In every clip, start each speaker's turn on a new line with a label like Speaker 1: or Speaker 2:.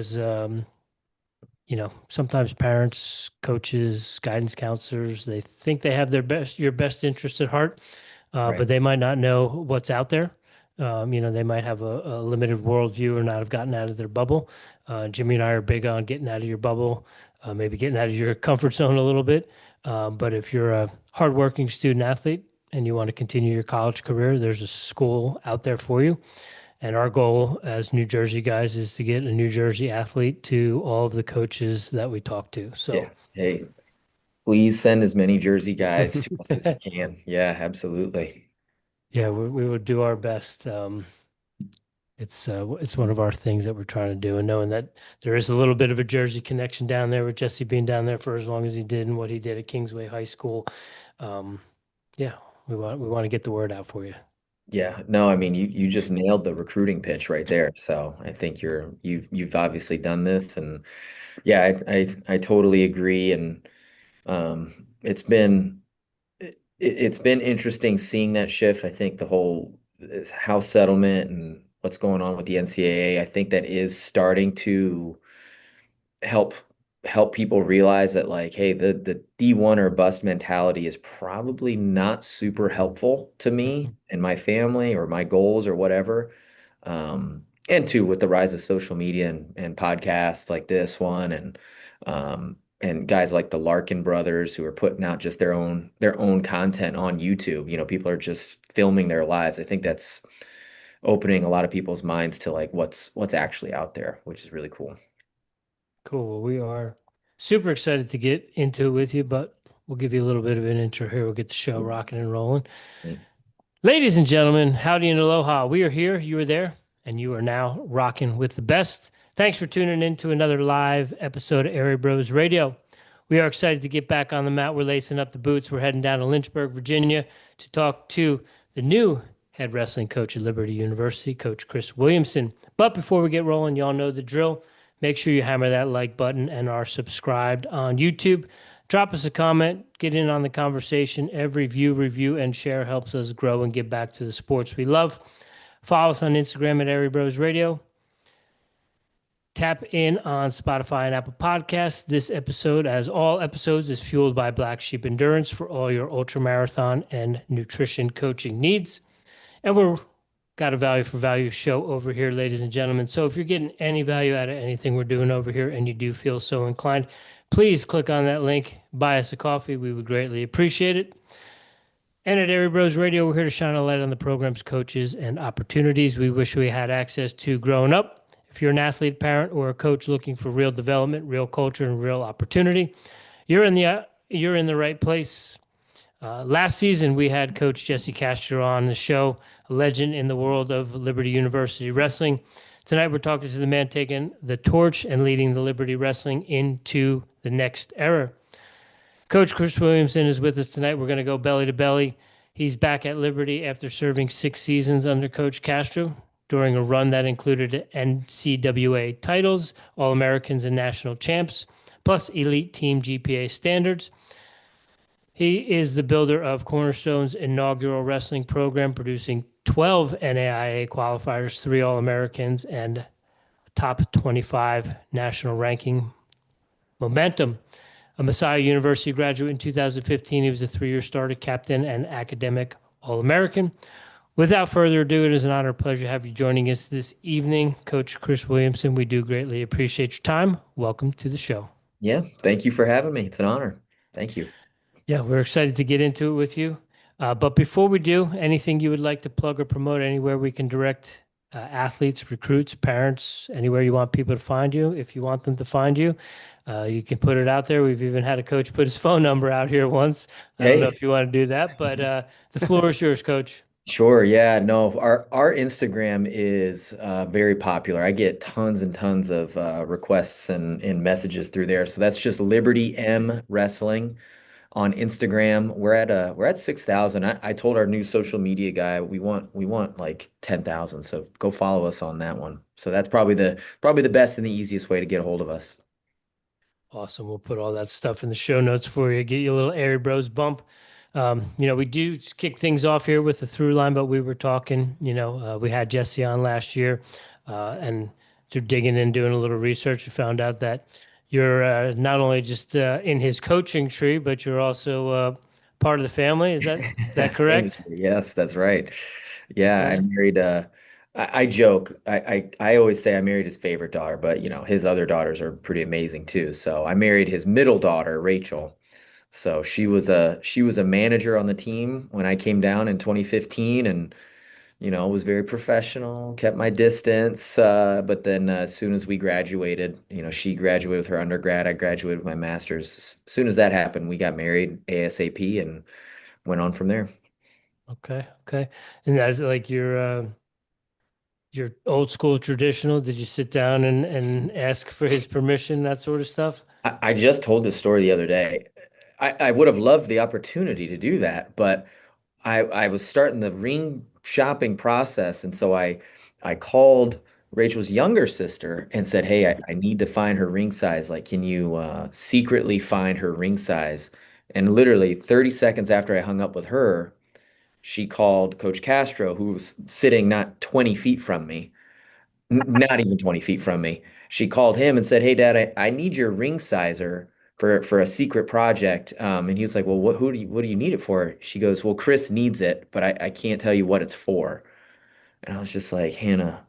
Speaker 1: because sometimes parents, coaches, guidance counselors, they think they have your best interest at heart,
Speaker 2: Right.
Speaker 1: but they might not know what's out there. They might have a limited worldview or not have gotten out of their bubble. Jimmy and I are big on getting out of your bubble, maybe getting out of your comfort zone a little bit. But if you're a hardworking student athlete and you want to continue your college career, there's a school out there for you. And our goal as New Jersey guys is to get a New Jersey athlete to all of the coaches that we talk to.
Speaker 2: Yeah.
Speaker 1: So,
Speaker 2: Hey, please send as many Jersey guys to us as you can. Yeah, absolutely.
Speaker 1: yeah, we would do our best. It's one of our things that we're trying to do, and knowing that there is a little bit of a Jersey connection down there with Jesse being down there for as long as he did and what he did at Kingsway High School. Um, yeah, we want to get the word out for you.
Speaker 2: Yeah, no, I mean you just nailed the recruiting pitch right there. So I think you've obviously done this, and yeah, I totally agree. And it's it's been interesting seeing that shift. I think the whole house settlement and what's going on with the NCAA, I think that is starting to help people realize that, like, hey, the D1 or bust mentality is probably not super helpful to me and my family or my goals or whatever. And two, with the rise of social media and podcasts like this one and guys like the Larkin brothers who are putting out just their own content on YouTube. People are just filming their lives. I think that's opening a lot of people's minds to like what's actually out there, which is really cool.
Speaker 1: Cool. Well, we are super excited to get into it with you, but we'll give you a little bit of an intro here. We'll get the show rocking and rolling. Ladies and gentlemen, howdy and aloha. We are here, you are there, and you are now rocking with the best. Thanks for tuning in to another live episode of Airey Bros Radio. We are excited to get back on the mat. We're lacing up the boots. We're heading down to Lynchburg, Virginia to talk to the new head wrestling coach at Liberty University, Coach Chris Williamson. But before we get rolling, y'all know the drill. Make sure you hammer that like button and are subscribed on YouTube. Drop us a comment, get in on the conversation. Every view, review, and share helps us grow and get back to the sports we love. Follow us on Instagram at Airey Bros Radio. Tap in on Spotify and Apple Podcasts. This episode, as all episodes, is fueled by Black Sheep Endurance for all your ultra marathon and nutrition coaching needs. And we're got a value for value show over here, ladies and gentlemen. So if you're getting any value out of anything we're doing over here and you do feel so inclined, please click on that link, buy us a coffee. We would greatly appreciate it. And at Airey Bros Radio, we're here to shine a light on the program's coaches and opportunities we wish we had access to growing up. If you're an athlete, parent, or a coach looking for real development, real culture, and real opportunity, you're in the right place. Last season, we had Coach Jesse Castro on the show, a legend in the world of Liberty University wrestling. Tonight, we're talking to the man taking the torch and leading the Liberty wrestling into the next era. Coach Chris Williamson is with us tonight. We're going to go belly to belly. He's back at Liberty after serving 6 seasons under Coach Castro during a run that included NCWA titles, All-Americans and national champs, plus elite team GPA standards. He is the builder of Cornerstone's inaugural wrestling program, producing 12 NAIA qualifiers, 3 All-Americans, and a top 25 national ranking. Momentum. A Messiah University graduate in 2015, he was a 3-year starter, captain, and academic All-American. Without further ado, it is an honor and pleasure to have you joining us this evening, Coach Chris Williamson. We do greatly appreciate your time. Welcome to the show.
Speaker 2: Yeah, thank you for having me. It's an honor. Thank you.
Speaker 1: Yeah, we're excited to get into it with you. But before we do, anything you would like to plug or promote, anywhere we can direct athletes, recruits, parents, anywhere you want people to find you, if you want them to find you, you can put it out there. We've even had a coach put his phone number out here once. I don't know if you want to do that, but the floor is yours, Coach.
Speaker 2: Sure. Yeah. No, our Instagram is very popular. I get tons and tons of requests and messages through there. So that's just Liberty M Wrestling on Instagram. We're at 6,000. I told our new social media guy we want like 10,000. So go follow us on that one. So that's probably the best and the easiest way to get a hold of us.
Speaker 1: Awesome. We'll put all that stuff in the show notes for you. Get you a little Airey Bros bump. We do kick things off here with the through line, but we were talking, we had Jesse on last year, and through digging and doing a little research, we found out that you're not only just in his coaching tree, but you're also part of the family. Is that
Speaker 2: Thank
Speaker 1: correct?
Speaker 2: you. Yes, that's right. Yeah, I
Speaker 1: Okay.
Speaker 2: married I joke. I always say I married his favorite daughter, but his other daughters are pretty amazing too. So I married his middle daughter, Rachel. So she was a manager on the team when I came down in 2015 and was very professional, kept my distance. But then as soon as we graduated, she graduated with her undergrad, I graduated with my master's. As soon as that happened, we got married ASAP and went on from there.
Speaker 1: Okay. Okay. And that's like your old school traditional. Did you sit down and ask for his permission, that sort of stuff?
Speaker 2: I just told this story the other day. I would have loved the opportunity to do that, but I was starting the ring shopping process, and so I called Rachel's younger sister and said, "Hey, I need to find her ring size. Like, can you secretly find her ring size?" And literally 30 seconds after I hung up with her, she called Coach Castro, who was sitting not 20 feet from me, not even 20 feet from me. She called him and said, "Hey, Dad, I need your ring sizer for a secret project." And he was like, "Well, what do you need it for?" She goes, "Well, Chris needs it, but I can't tell you what it's for." And I was just like, "Hannah,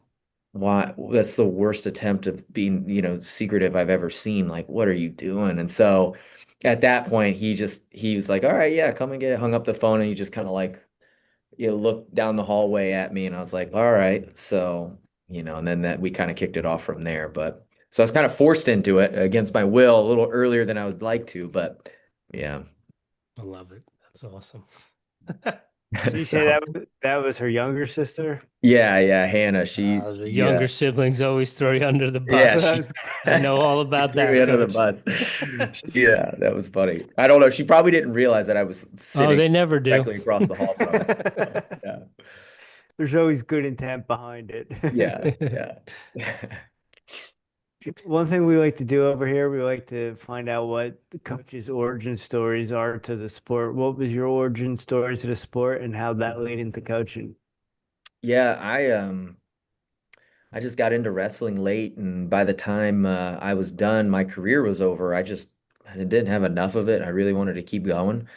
Speaker 2: why? That's the worst attempt of being, secretive I've ever seen. Like, what are you doing?" And so at that point, he was like, "All right, yeah, come and get it." Hung up the phone and he just kind of like looked down the hallway at me and I was like, all right. So, and then that we kind of kicked it off from there. But so I was kind of forced into it against my will a little earlier than I would like to, but yeah.
Speaker 1: I love it. That's awesome.
Speaker 3: Did you say
Speaker 2: So
Speaker 3: that was her younger sister?
Speaker 2: yeah, Hannah,
Speaker 1: The younger siblings always throw you under the
Speaker 2: yeah,
Speaker 1: bus.
Speaker 2: she,
Speaker 3: That's
Speaker 1: I know all
Speaker 2: she
Speaker 1: about
Speaker 2: threw me
Speaker 1: that,
Speaker 2: under the
Speaker 1: coach.
Speaker 2: bus. Yeah, that was funny. I don't know. She probably didn't realize that I was
Speaker 1: Oh,
Speaker 2: sitting
Speaker 1: they never do.
Speaker 2: directly across the hall from her. So, yeah.
Speaker 3: There's always good intent behind it.
Speaker 2: Yeah, yeah.
Speaker 3: One thing we like to do over here, we like to find out what the coach's origin stories are to the sport. What was your origin story to the sport and how that led into coaching?
Speaker 2: Yeah, I just got into wrestling late, and by the time I was done, my career was over. I didn't have enough of it. I really wanted to keep going.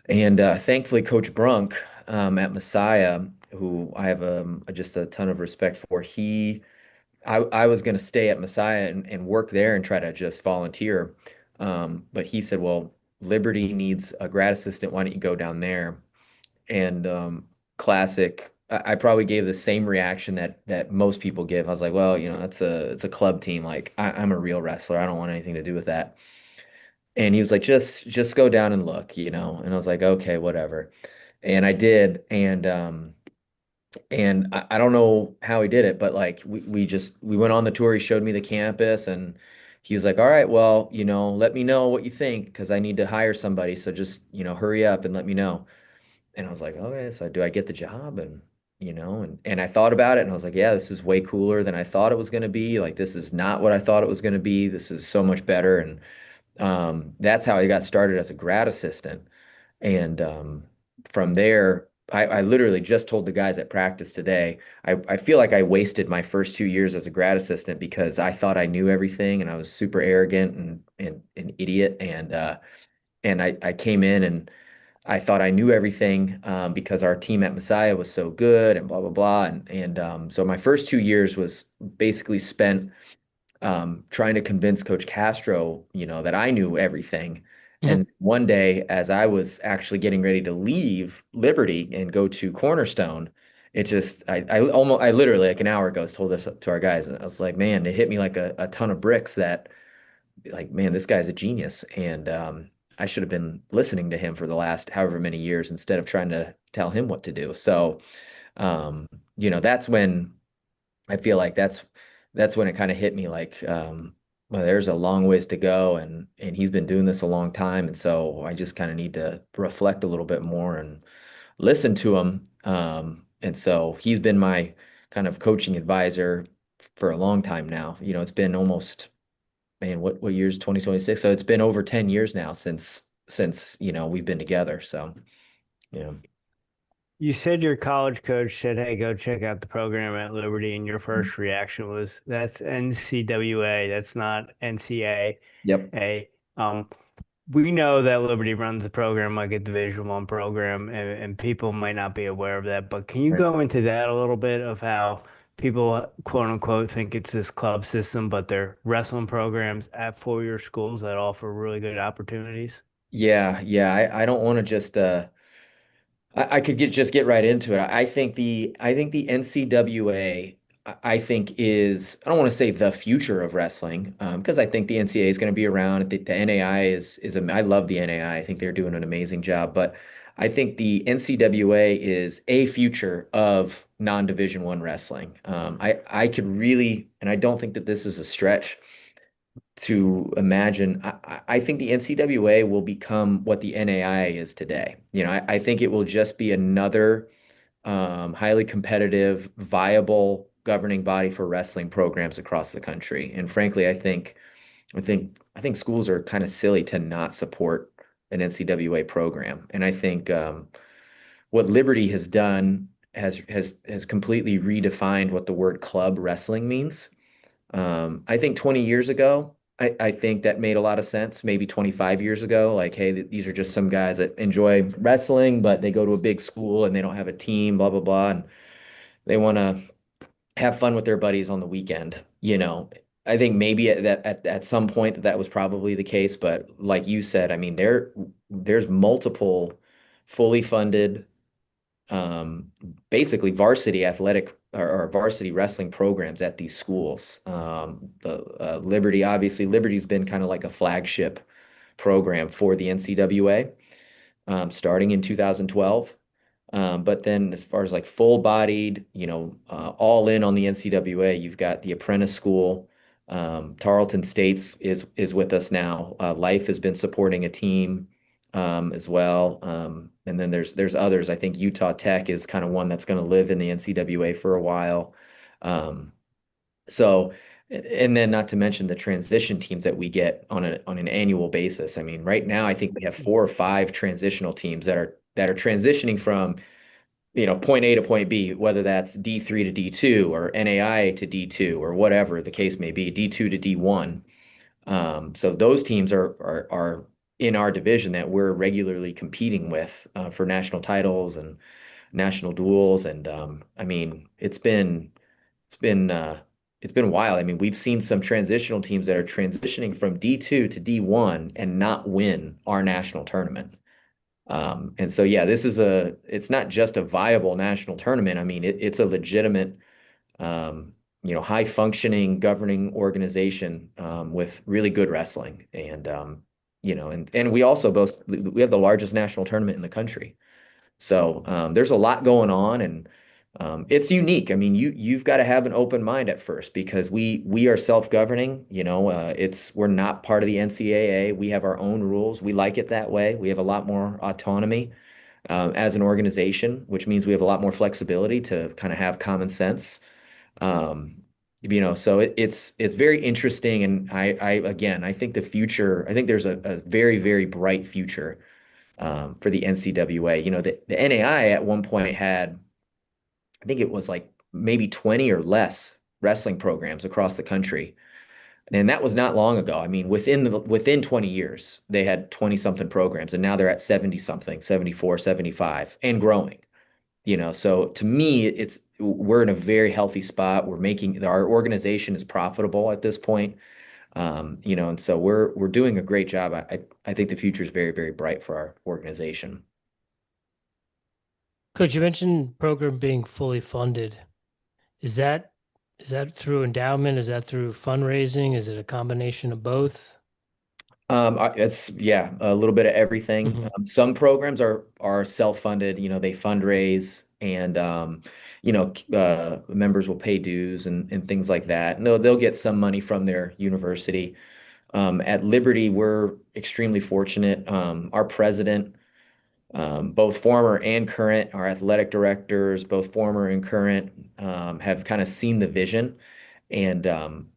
Speaker 2: And thankfully, Coach Brunk at Messiah, who I have just a ton of respect for, I was going to stay at Messiah and work there and try to just volunteer. But he said, well, Liberty needs a grad assistant. Why don't you go down there? And classic. I probably gave the same reaction that most people give. I was like, well, it's a club team. Like I'm a real wrestler. I don't want anything to do with that. And he was like, just go down and look. And I was like, okay, whatever. And I did. And I don't know how he did it, but like we went on the tour. He showed me the campus and he was like, all right, well, let me know what you think because I need to hire somebody. So just, hurry up and let me know. And I was like, okay, so do I get the job? And I thought about it and I was like, yeah, this is way cooler than I thought it was going to be. Like, this is not what I thought it was going to be. This is so much better. And that's how I got started as a grad assistant. And from there, I literally just told the guys at practice today, I feel like I wasted my first 2 years as a grad assistant because I thought I knew everything and I was super arrogant and an idiot. And I came in and I thought I knew everything because our team at Messiah was so good and blah blah blah. And so my first 2 years was basically spent trying to convince Coach Castro, that I knew everything.
Speaker 1: Mhm.
Speaker 2: And one day, as I was actually getting ready to leave Liberty and go to Cornerstone, it just I literally like an hour ago told us to our guys, and I was like, man, it hit me like a ton of bricks that like, man, this guy's a genius. And I should have been listening to him for the last however many years instead of trying to tell him what to do. So, that's when I feel like that's when it kind of hit me like, well, there's a long ways to go and he's been doing this a long time. And so I just kind of need to reflect a little bit more and listen to him. And so he's been my kind of coaching advisor for a long time now. It's been almost man, what year is 2026? So it's been over 10 years now since we've been together. So yeah.
Speaker 3: You said your college coach said, "Hey, go check out the program at Liberty," and your
Speaker 2: Mm.
Speaker 3: first reaction was, "That's NCWA. That's not
Speaker 2: Yep.
Speaker 3: NCAA." Um, we know that Liberty runs a program like a Division One program, and people might not be aware of that. But can you
Speaker 2: Right.
Speaker 3: go into that a little bit of how people, quote unquote, think it's this club system, but they're wrestling programs at four-year schools that offer really good opportunities?
Speaker 2: Yeah, yeah. I don't want to just I could just get right into it. I think the NCWA I think is I don't want to say the future of wrestling because I think the NCAA is going to be around. The NAI I love the NAI. I think they're doing an amazing job, but I think the NCWA is a future of non-Division One wrestling. I could really, and I don't think that this is a stretch to imagine. I think the NCWA will become what the NAI is today. I think it will just be another highly competitive, viable governing body for wrestling programs across the country. And frankly, I think schools are kind of silly to not support an NCWA program. And I think what Liberty has done has completely redefined what the word club wrestling means. I think 20 years ago, I think that made a lot of sense. Maybe 25 years ago, like, hey, these are just some guys that enjoy wrestling, but they go to a big school and they don't have a team, blah, blah, blah. And they want to have fun with their buddies on the weekend. I think maybe at some point that was probably the case. But like you said, I mean, there's multiple fully funded um, basically varsity athletic or varsity wrestling programs at these schools. The Liberty, obviously, Liberty's been kind of like a flagship program for the NCWA, starting in 2012. But then as far as like full-bodied, all in on the NCWA, you've got the Apprentice School. Tarleton States is with us now. Life has been supporting a team as well. And then there's others. I think Utah Tech is kind of one that's going to live in the NCWA for a while. Um, so, and then not to mention the transition teams that we get on an annual basis. I mean, right now I think we have 4 or 5 transitional teams that are transitioning from point A to point B, whether that's D3 to D2 or NAI to D2 or whatever the case may be, D2 to D1. So those teams are in our division that we're regularly competing with for national titles and national duels. And I mean, it's been it's been wild. I mean, we've seen some transitional teams that are transitioning from D2 to D1 and not win our national tournament. And so, yeah, it's not just a viable national tournament. I mean, it's a legitimate, high functioning governing organization, with really good wrestling. And, and we have the largest national tournament in the country. So, there's a lot going on and, it's unique. I mean, you've got to have an open mind at first because we are self-governing. We're not part of the NCAA. We have our own rules. We like it that way. We have a lot more autonomy as an organization, which means we have a lot more flexibility to kind of have common sense. Um, so it's very interesting. And I think the future. I think there's a very, very bright future for the NCWA. The NAI at one point had. I think it was like maybe 20 or less wrestling programs across the country. And that was not long ago. I mean, within 20 years, they had 20 something programs and now they're at 70 something, 74, 75 and growing. So to me, we're in a very healthy spot. Our organization is profitable at this point. And so we're doing a great job. I think the future is very, very bright for our organization.
Speaker 1: Coach, you mentioned program being fully funded. Is that through endowment? Is that through fundraising? Is it a combination of both?
Speaker 2: It's yeah, a little bit of everything.
Speaker 1: Hmm.
Speaker 2: Some programs are self-funded, they fundraise and members will pay dues and things like that. And they'll get some money from their university. At Liberty, we're extremely fortunate. Our president, both former and current, our athletic directors, both former and current, have kind of seen the vision. And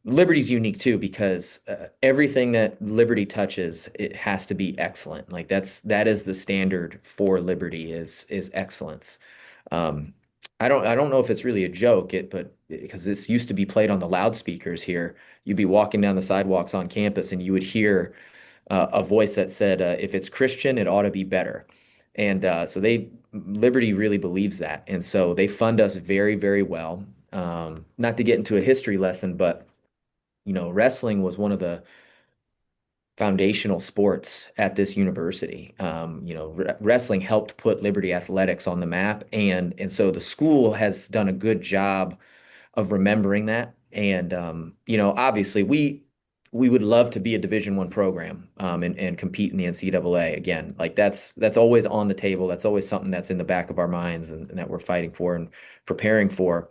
Speaker 2: Liberty's unique too because everything that Liberty touches, it has to be excellent. Like that is the standard for Liberty is excellence. Um, I don't know if it's really a joke, but because this used to be played on the loudspeakers here, you'd be walking down the sidewalks on campus and you would hear a voice that said, if it's Christian, it ought to be better. And so Liberty really believes that. And so they fund us very, very well. Not to get into a history lesson, but wrestling was one of the foundational sports at this university. Wrestling helped put Liberty athletics on the map, and so the school has done a good job of remembering that. And obviously we would love to be a Division I program, and compete in the NCAA again. Like that's always on the table. That's always something that's in the back of our minds, and that we're fighting for and preparing for.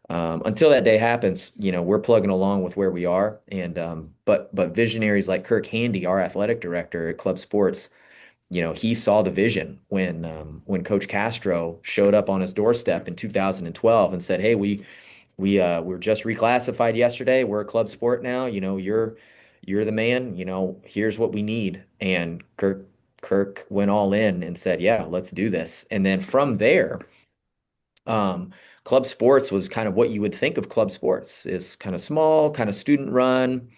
Speaker 2: Until that day happens, we're plugging along with where we are. And but visionaries like Kirk Handy, our athletic director at Club Sports, he saw the vision when Coach Castro showed up on his doorstep in 2012 and said, "Hey, we're just reclassified yesterday. We're a club sport now. You're the man. Here's what we need." And Kirk went all in and said, "Yeah, let's do this." And then from there, club sports was kind of what you would think of club sports, is kind of small, kind of student run,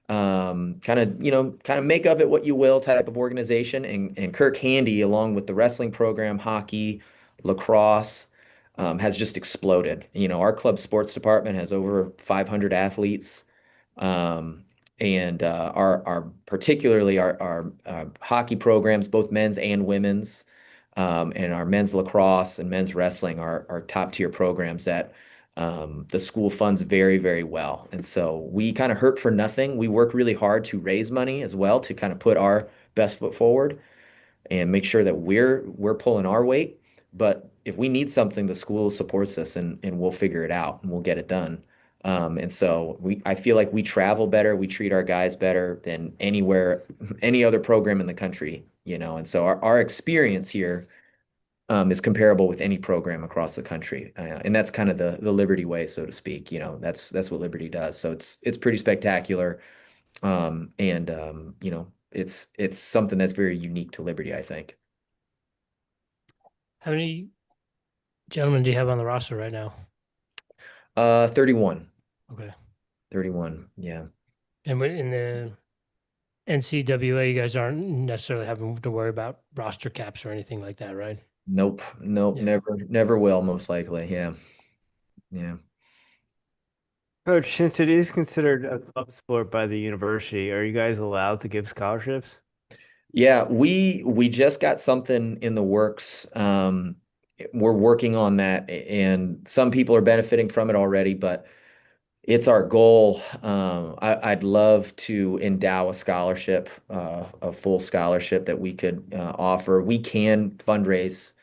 Speaker 2: kind of make of it what you will type of organization. And Kirk Handy, along with the wrestling program, hockey, lacrosse, has just exploded. Our club sports department has over 500 athletes. And our particularly our hockey programs, both men's and women's, and our men's lacrosse and men's wrestling are top tier programs that the school funds very, very well. And so we kind of hurt for nothing. We work really hard to raise money as well to kind of put our best foot forward and make sure that we're pulling our weight. But if we need something, the school supports us, and we'll figure it out and we'll get it done. And so I feel like we travel better, we treat our guys better than any other program in the country, and so our experience here is comparable with any program across the country. And that's kind of the Liberty way, so to speak. That's what Liberty does. So it's pretty spectacular. And it's something that's very unique to Liberty, I think.
Speaker 1: How many gentlemen do you have on the roster right now?
Speaker 2: 31.
Speaker 1: Okay.
Speaker 2: 31. Yeah.
Speaker 1: And in the NCWA, you guys aren't necessarily having to worry about roster caps or anything like that, right?
Speaker 2: Nope.
Speaker 1: Yeah.
Speaker 2: Never will, most likely. Yeah. Yeah.
Speaker 3: Coach, since it is considered a club sport by the university, are you guys allowed to give scholarships?
Speaker 2: Yeah, we just got something in the works. We're working on that, and some people are benefiting from it already, but it's our goal. I'd love to endow a scholarship, a full scholarship that we could offer. We can fundraise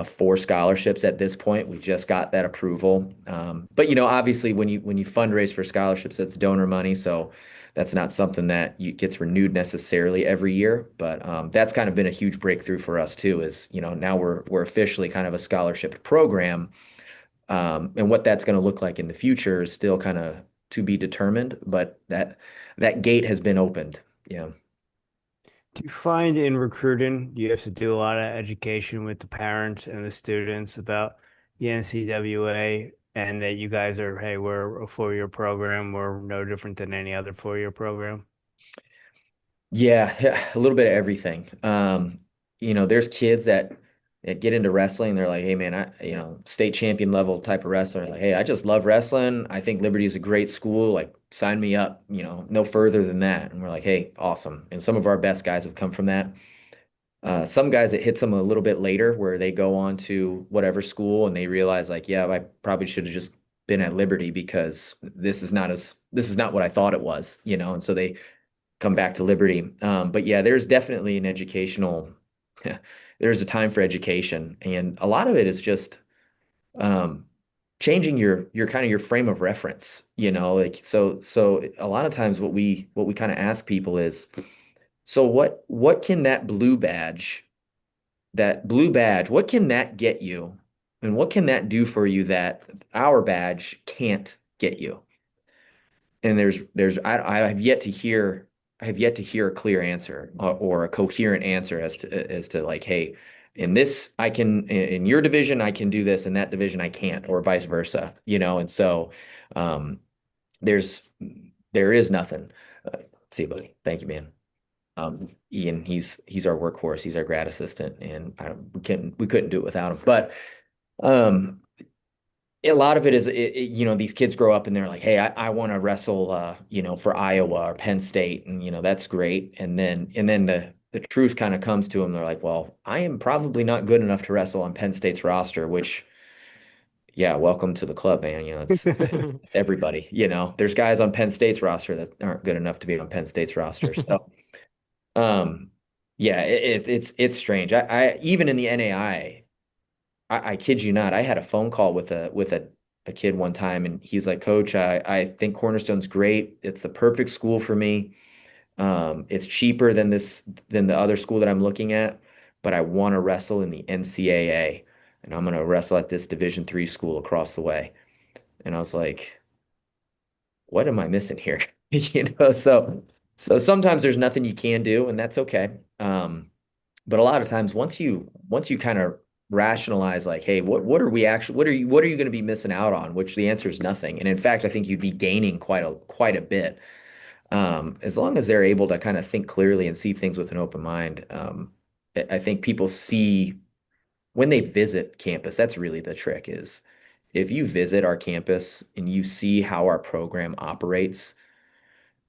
Speaker 2: for scholarships at this point. We just got that approval. But obviously, when you fundraise for scholarships, it's donor money, so that's not something that gets renewed necessarily every year. But that's kind of been a huge breakthrough for us too. Is now we're officially kind of a scholarship program. And what that's going to look like in the future is still kind of to be determined, but that gate has been opened. Yeah.
Speaker 3: Do you find in recruiting, you have to do a lot of education with the parents and the students about the NCWA, and that you guys are, hey, we're a 4-year program, we're no different than any other 4-year program?
Speaker 2: Yeah, a little bit of everything. There's kids that get into wrestling. They're like, "Hey, man, state champion level type of wrestler. Like, hey, I just love wrestling. I think Liberty is a great school. Like, sign me up. No further than that." And we're like, "Hey, awesome." And some of our best guys have come from that. Some guys, it hits them a little bit later, where they go on to whatever school and they realize, like, yeah, I probably should have just been at Liberty, because this is not what I thought it was. And so they come back to Liberty. But yeah, there's definitely an educational, there's a time for education. And a lot of it is just um, changing your kind of your frame of reference, like, so a lot of times what we kind of ask people is, so what can that blue badge, what can that get you? And what can that do for you that our badge can't get you? And I have yet to hear a clear answer, or a coherent answer as to like, hey, in this I can, in your division I can do this, in that division I can't, or vice versa, and so um there's there is nothing. See you, buddy. Thank you, man. Ian, he's our workhorse, he's our grad assistant, and we couldn't do it without him. But um a lot of it is, these kids grow up and they're like, hey, I want to wrestle, for Iowa or Penn State. And, that's great. And then the truth kind of comes to them. They're like, well, I am probably not good enough to wrestle on Penn State's roster, which, yeah, welcome to the club, man. It's everybody, there's guys on Penn State's roster that aren't good enough to be on Penn State's roster. So, um, yeah, it's strange. I even in the NAIA, I kid you not, I had a phone call with a kid one time, and he's like, Coach, I think Cornerstone's great. It's the perfect school for me. It's cheaper than the other school that I'm looking at, but I want to wrestle in the NCAA, and I'm going to wrestle at this Division III school across the way. And I was like, what am I missing here? So sometimes there's nothing you can do, and that's okay. But a lot of times, once you kind of rationalize, like, hey, what are you going to be missing out on? Which the answer is nothing. And in fact, I think you'd be gaining quite a bit, as long as they're able to kind of think clearly and see things with an open mind. I think people see when they visit campus, that's really the trick. Is if you visit our campus and you see how our program operates,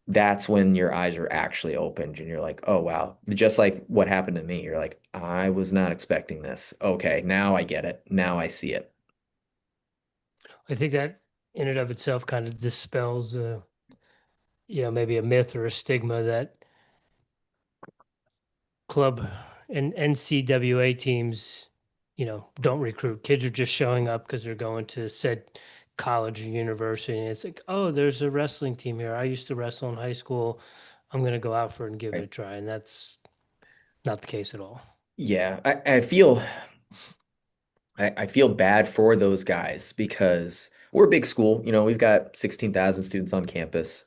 Speaker 2: that's when your eyes are actually opened and you're like, oh, wow. Just like what happened to me. You're like, I was not expecting this. Okay, now I get it. Now I see it.
Speaker 1: I think that in and of itself kind of dispels, maybe a myth or a stigma that club and NCWA teams, don't recruit. Kids are just showing up because they're going to said college or university. And it's like, oh, there's a wrestling team here. I used to wrestle in high school. I'm going to go out for it and give it a try. And that's not the case at all.
Speaker 2: Yeah, I feel bad for those guys because we're a big school. We've got 16,000 students on campus.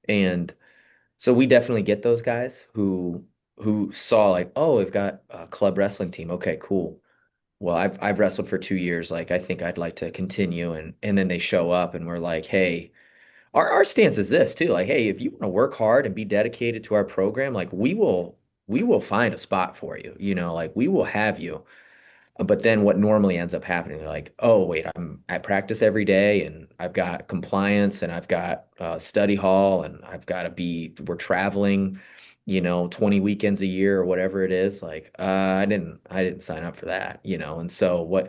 Speaker 2: And so we definitely get those guys who saw like, oh, we've got a club wrestling team. Okay, cool. Well, I've wrestled for 2 years. Like, I think I'd like to continue. And then they show up and we're like, hey, our stance is this too. Like, hey, if you want to work hard and be dedicated to our program, like we will find a spot for you. Like we will have you. But then what normally ends up happening, they're like, oh, wait, I'm at practice every day and I've got compliance and I've got study hall and we're traveling, 20 weekends a year or whatever it is. Like, I didn't sign up for that, And so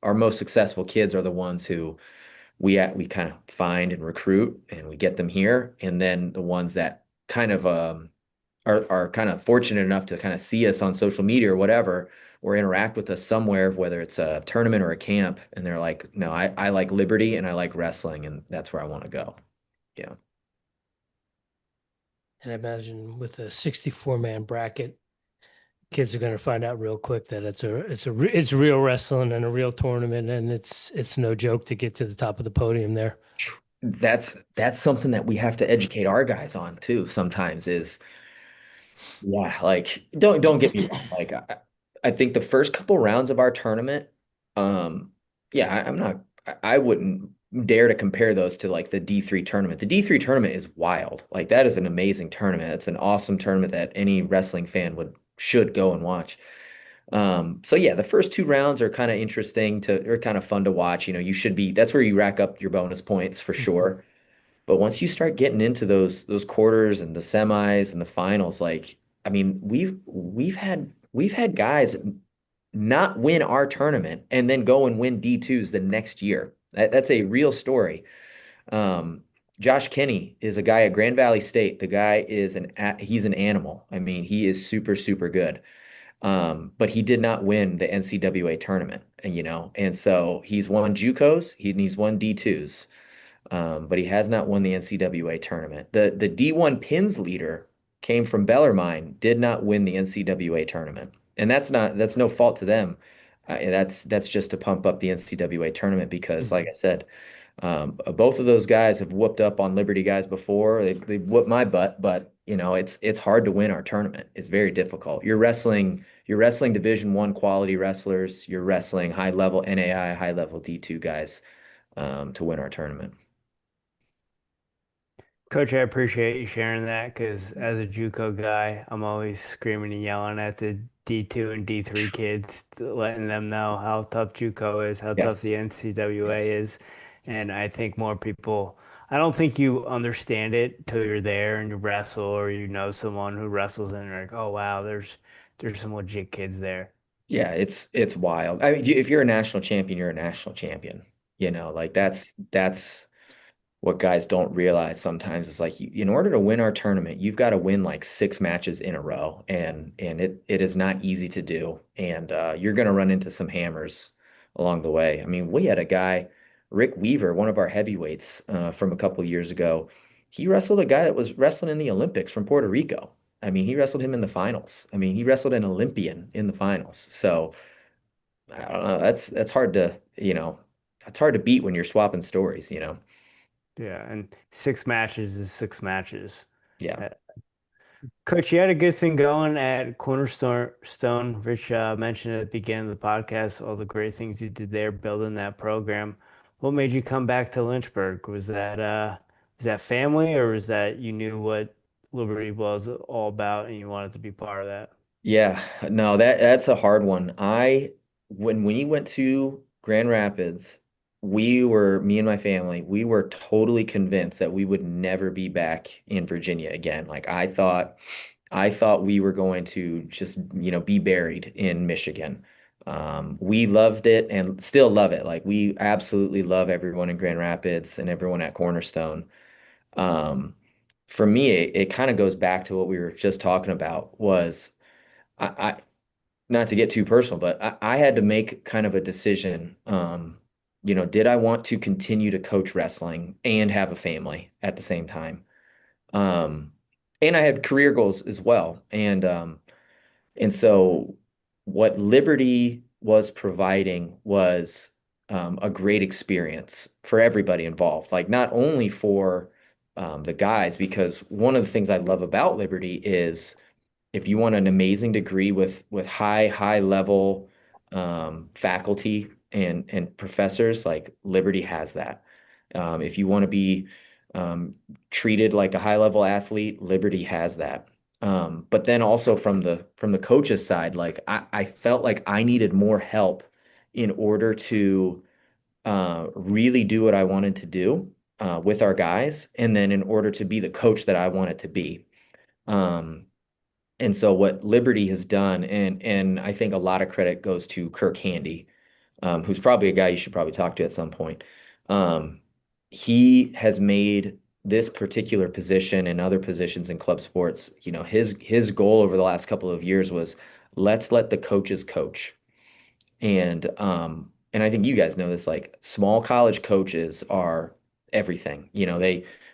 Speaker 2: our most successful kids are the ones who we kind of find and recruit and we get them here. And then the ones that kind of are kind of fortunate enough to kind of see us on social media or whatever, or interact with us somewhere, whether it's a tournament or a camp, and they're like, no, I like Liberty and I like wrestling, and that's where I want to go. Yeah.
Speaker 1: And I imagine with a 64-man bracket, kids are going to find out real quick that it's real wrestling and a real tournament, and it's no joke to get to the top of the podium there.
Speaker 2: That's something that we have to educate our guys on too sometimes is, yeah, like don't get me wrong. Like I think the first couple rounds of our tournament, yeah, I wouldn't dare to compare those to like the D3 tournament. The D3 tournament is wild. Like that is an amazing tournament. It's an awesome tournament that any wrestling fan should go and watch. So yeah, the first two rounds are kind of or kind of fun to watch. That's where you rack up your bonus points for sure. But once you start getting into those quarters and the semis and the finals, like, I mean, we've had guys not win our tournament and then go and win D2s the next year. That's a real story. Josh Kenny is a guy at Grand Valley State. The guy he's an animal. I mean, he is super, super good. But he did not win the NCWA tournament, and so he's won JUCOs, he's won D2s. But he has not won the NCWA tournament. The D1 pins leader came from Bellarmine, did not win the NCWA tournament. And that's no fault to them. That's just to pump up the NCWA tournament because, like I said, Both of those guys have whooped up on Liberty guys before. They've whooped my butt, but it's hard to win our tournament. It's very difficult. You're wrestling Division I quality wrestlers. You're wrestling high level NAI, high level D2 guys to win our tournament.
Speaker 3: Coach, I appreciate you sharing that because as a JUCO guy, I'm always screaming and yelling at the D2 and D3 kids, letting them know how tough JUCO is, how tough
Speaker 2: Yes.
Speaker 3: the NCWA
Speaker 2: Yes.
Speaker 3: is. And I think more people, I don't think you understand it till you're there and you wrestle or you know someone who wrestles and you're like, oh wow, there's some legit kids there.
Speaker 2: Yeah, it's wild. I mean, if you're a national champion, you're a national champion. Like that's what guys don't realize sometimes is like in order to win our tournament, you've got to win like 6 matches in a row, and it is not easy to do. And you're going to run into some hammers along the way. I mean, we had a guy, Rick Weaver, one of our heavyweights from a couple of years ago. He wrestled a guy that was wrestling in the Olympics from Puerto Rico. I mean, he wrestled him in the finals. I mean, he wrestled an Olympian in the finals. So I don't know. That's hard that's hard to beat when you're swapping stories.
Speaker 3: Yeah, and 6 matches is 6 matches.
Speaker 2: Yeah.
Speaker 3: Uh, Coach, you had a good thing going at Cornerstone. Rich mentioned at the beginning of the podcast all the great things you did there, building that program. What made you come back to Lynchburg? Was that family, or was that you knew what Liberty was all about and you wanted to be part of that?
Speaker 2: Yeah, no, that's a hard one. When we went to Grand Rapids, me and my family, we were totally convinced that we would never be back in Virginia again. Like I thought we were going to just, be buried in Michigan. We loved it and still love it. Like we absolutely love everyone in Grand Rapids and everyone at Cornerstone. Um, for me, it kind of goes back to what we were just talking about was I not to get too personal, but I had to make kind of a decision. Did I want to continue to coach wrestling and have a family at the same time? Um, and I had career goals as well. And so what Liberty was providing was a great experience for everybody involved, like not only for the guys, because one of the things I love about Liberty is if you want an amazing degree with high level faculty and professors, like Liberty has that. If you want to be um, treated like a high level athlete, Liberty has that. But then also from the coaches side, like I felt like I needed more help in order to really do what I wanted to do with our guys, and then in order to be the coach that I wanted to be. Um, and so what Liberty has done, and I think a lot of credit goes to Kirk Handy, who's probably a guy you should probably talk to at some point. Um, he has made this particular position and other positions in club sports, his goal over the last couple of years was let's let the coaches coach. And I think you guys know this, like small college coaches are everything.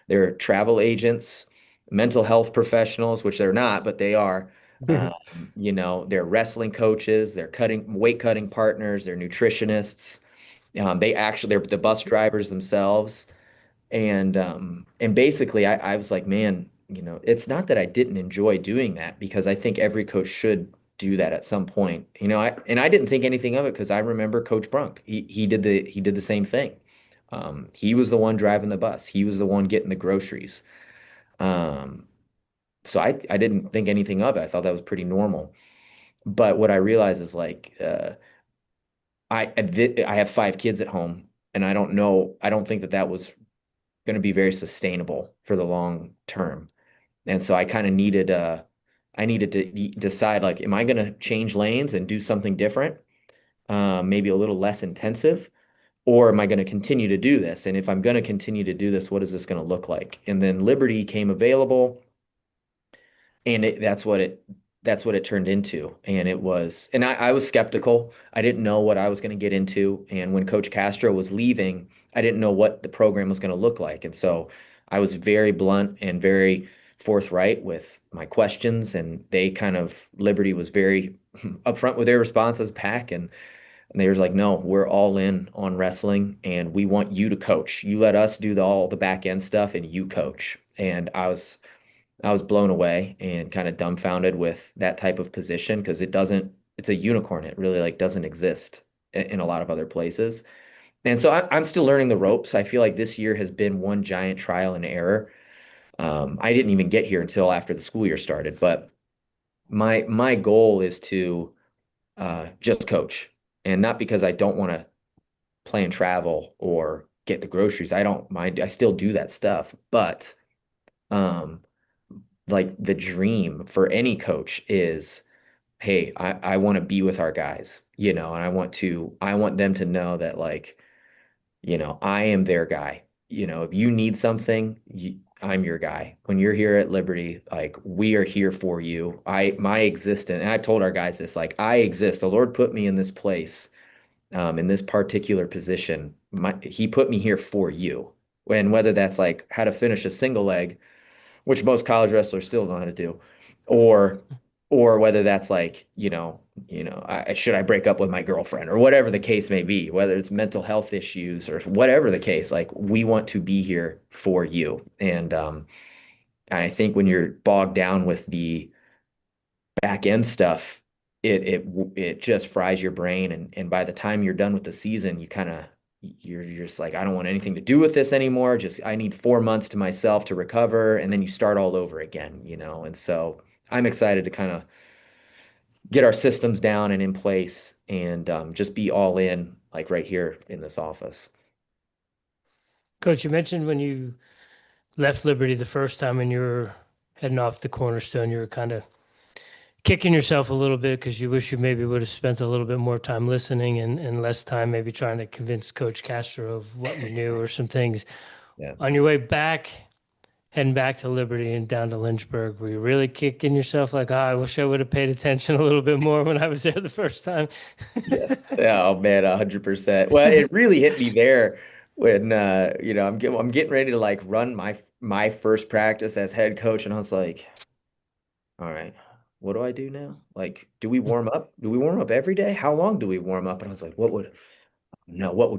Speaker 2: They're travel agents, mental health professionals, which they're not, but they are. They're wrestling coaches, they're weight cutting partners, they're nutritionists. They're the bus drivers themselves. And basically I was like, man, it's not that I didn't enjoy doing that because I think every coach should do that at some point. I didn't think anything of it because I remember Coach Brunk. He did the same thing. He was the one driving the bus. He was the one getting the groceries. Um, so I didn't think anything of it. I thought that was pretty normal. But what I realized is like I have 5 kids at home, and I don't know. I don't think that was going to be very sustainable for the long term. And so I needed to decide like, am I going to change lanes and do something different, maybe a little less intensive, or am I going to continue to do this? And if I'm going to continue to do this, what is this going to look like? And then Liberty came available, and that's what it turned into. And I was skeptical. I didn't know what I was going to get into. And when Coach Castro was leaving, I didn't know what the program was going to look like. And so I was very blunt and very forthright with my questions. And Liberty was very upfront with their responses back. And And they were like, no, we're all in on wrestling and we want you to coach. You let us do all the back end stuff and you coach. And I was blown away and kind of dumbfounded with that type of position because it's a unicorn. It really like doesn't exist in a lot of other places. And so I'm still learning the ropes. I feel like this year has been one giant trial and error. I didn't even get here until after the school year started, but my goal is to just coach, and not because I don't want to play and travel or get the groceries. I don't mind. I still do that stuff, but um, like the dream for any coach is, hey, I want to be with our guys, and I want them to know that like, I am their guy. If you need something, I'm your guy. When you're here at Liberty, like we are here for you. My existence, and I've told our guys this, like I exist. The Lord put me in this place, in this particular position. He put me here for you. And whether that's like how to finish a single leg, which most college wrestlers still know how to do, or whether that's like, should I break up with my girlfriend or whatever the case may be, whether it's mental health issues or whatever the case, like we want to be here for you. And I think when you're bogged down with the back end stuff, it just fries your brain. And by the time you're done with the season, you're just like, I don't want anything to do with this anymore. Just I need 4 months to myself to recover, and then you start all over again. And so I'm excited to kind of get our systems down and in place and just be all in, like right here in this office.
Speaker 1: Coach, you mentioned when you left Liberty the first time and you were heading off the Cornerstone, you were kind of kicking yourself a little bit because you wish you maybe would have spent a little bit more time listening and less time maybe trying to convince Coach Castro of what you knew or some things.
Speaker 2: Yeah.
Speaker 1: On your way back, heading back to Liberty and down to Lynchburg, were you really kicking yourself like, oh, I wish I would have paid attention a little bit more when I was there the first time?
Speaker 2: Yes. Yeah, oh man, 100%. Well, it really hit me there when I'm getting ready to like run my first practice as head coach, and I was like, all right, what do I do now? Like, do we warm up? Do we warm up every day? How long do we warm up? And I was like, what would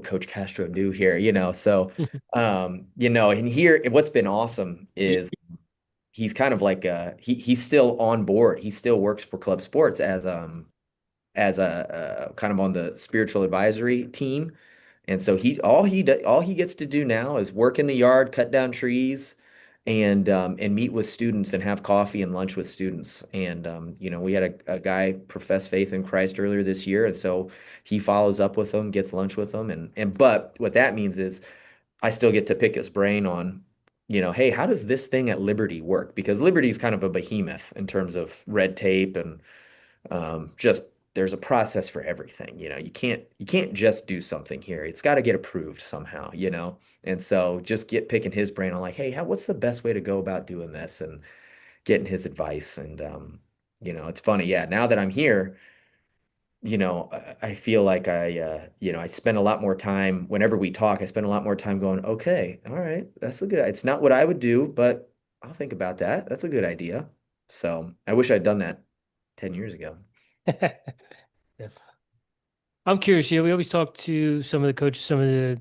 Speaker 2: Coach Castro do here? So and here what's been awesome is he's kind of like he's still on board. He still works for club sports as a kind of on the spiritual advisory team. And so all he gets to do now is work in the yard, cut down trees, and meet with students and have coffee and lunch with students. And we had a guy profess faith in Christ earlier this year, and so he follows up with them, gets lunch with them, and but what that means is I still get to pick his brain on, hey, how does this thing at Liberty work? Because Liberty is kind of a behemoth in terms of red tape and just there's a process for everything. You can't just do something here. It's got to get approved somehow. And so just picking his brain on like, hey, what's the best way to go about doing this, and getting his advice. And it's funny. Yeah, now that I'm here, I feel like I spend a lot more time whenever we talk. I spend a lot more time going, okay, all right, it's not what I would do, but I'll think about that. That's a good idea. So I wish I'd done that 10 years ago.
Speaker 1: Yeah. I'm curious. We always talk to some of the coaches, some of the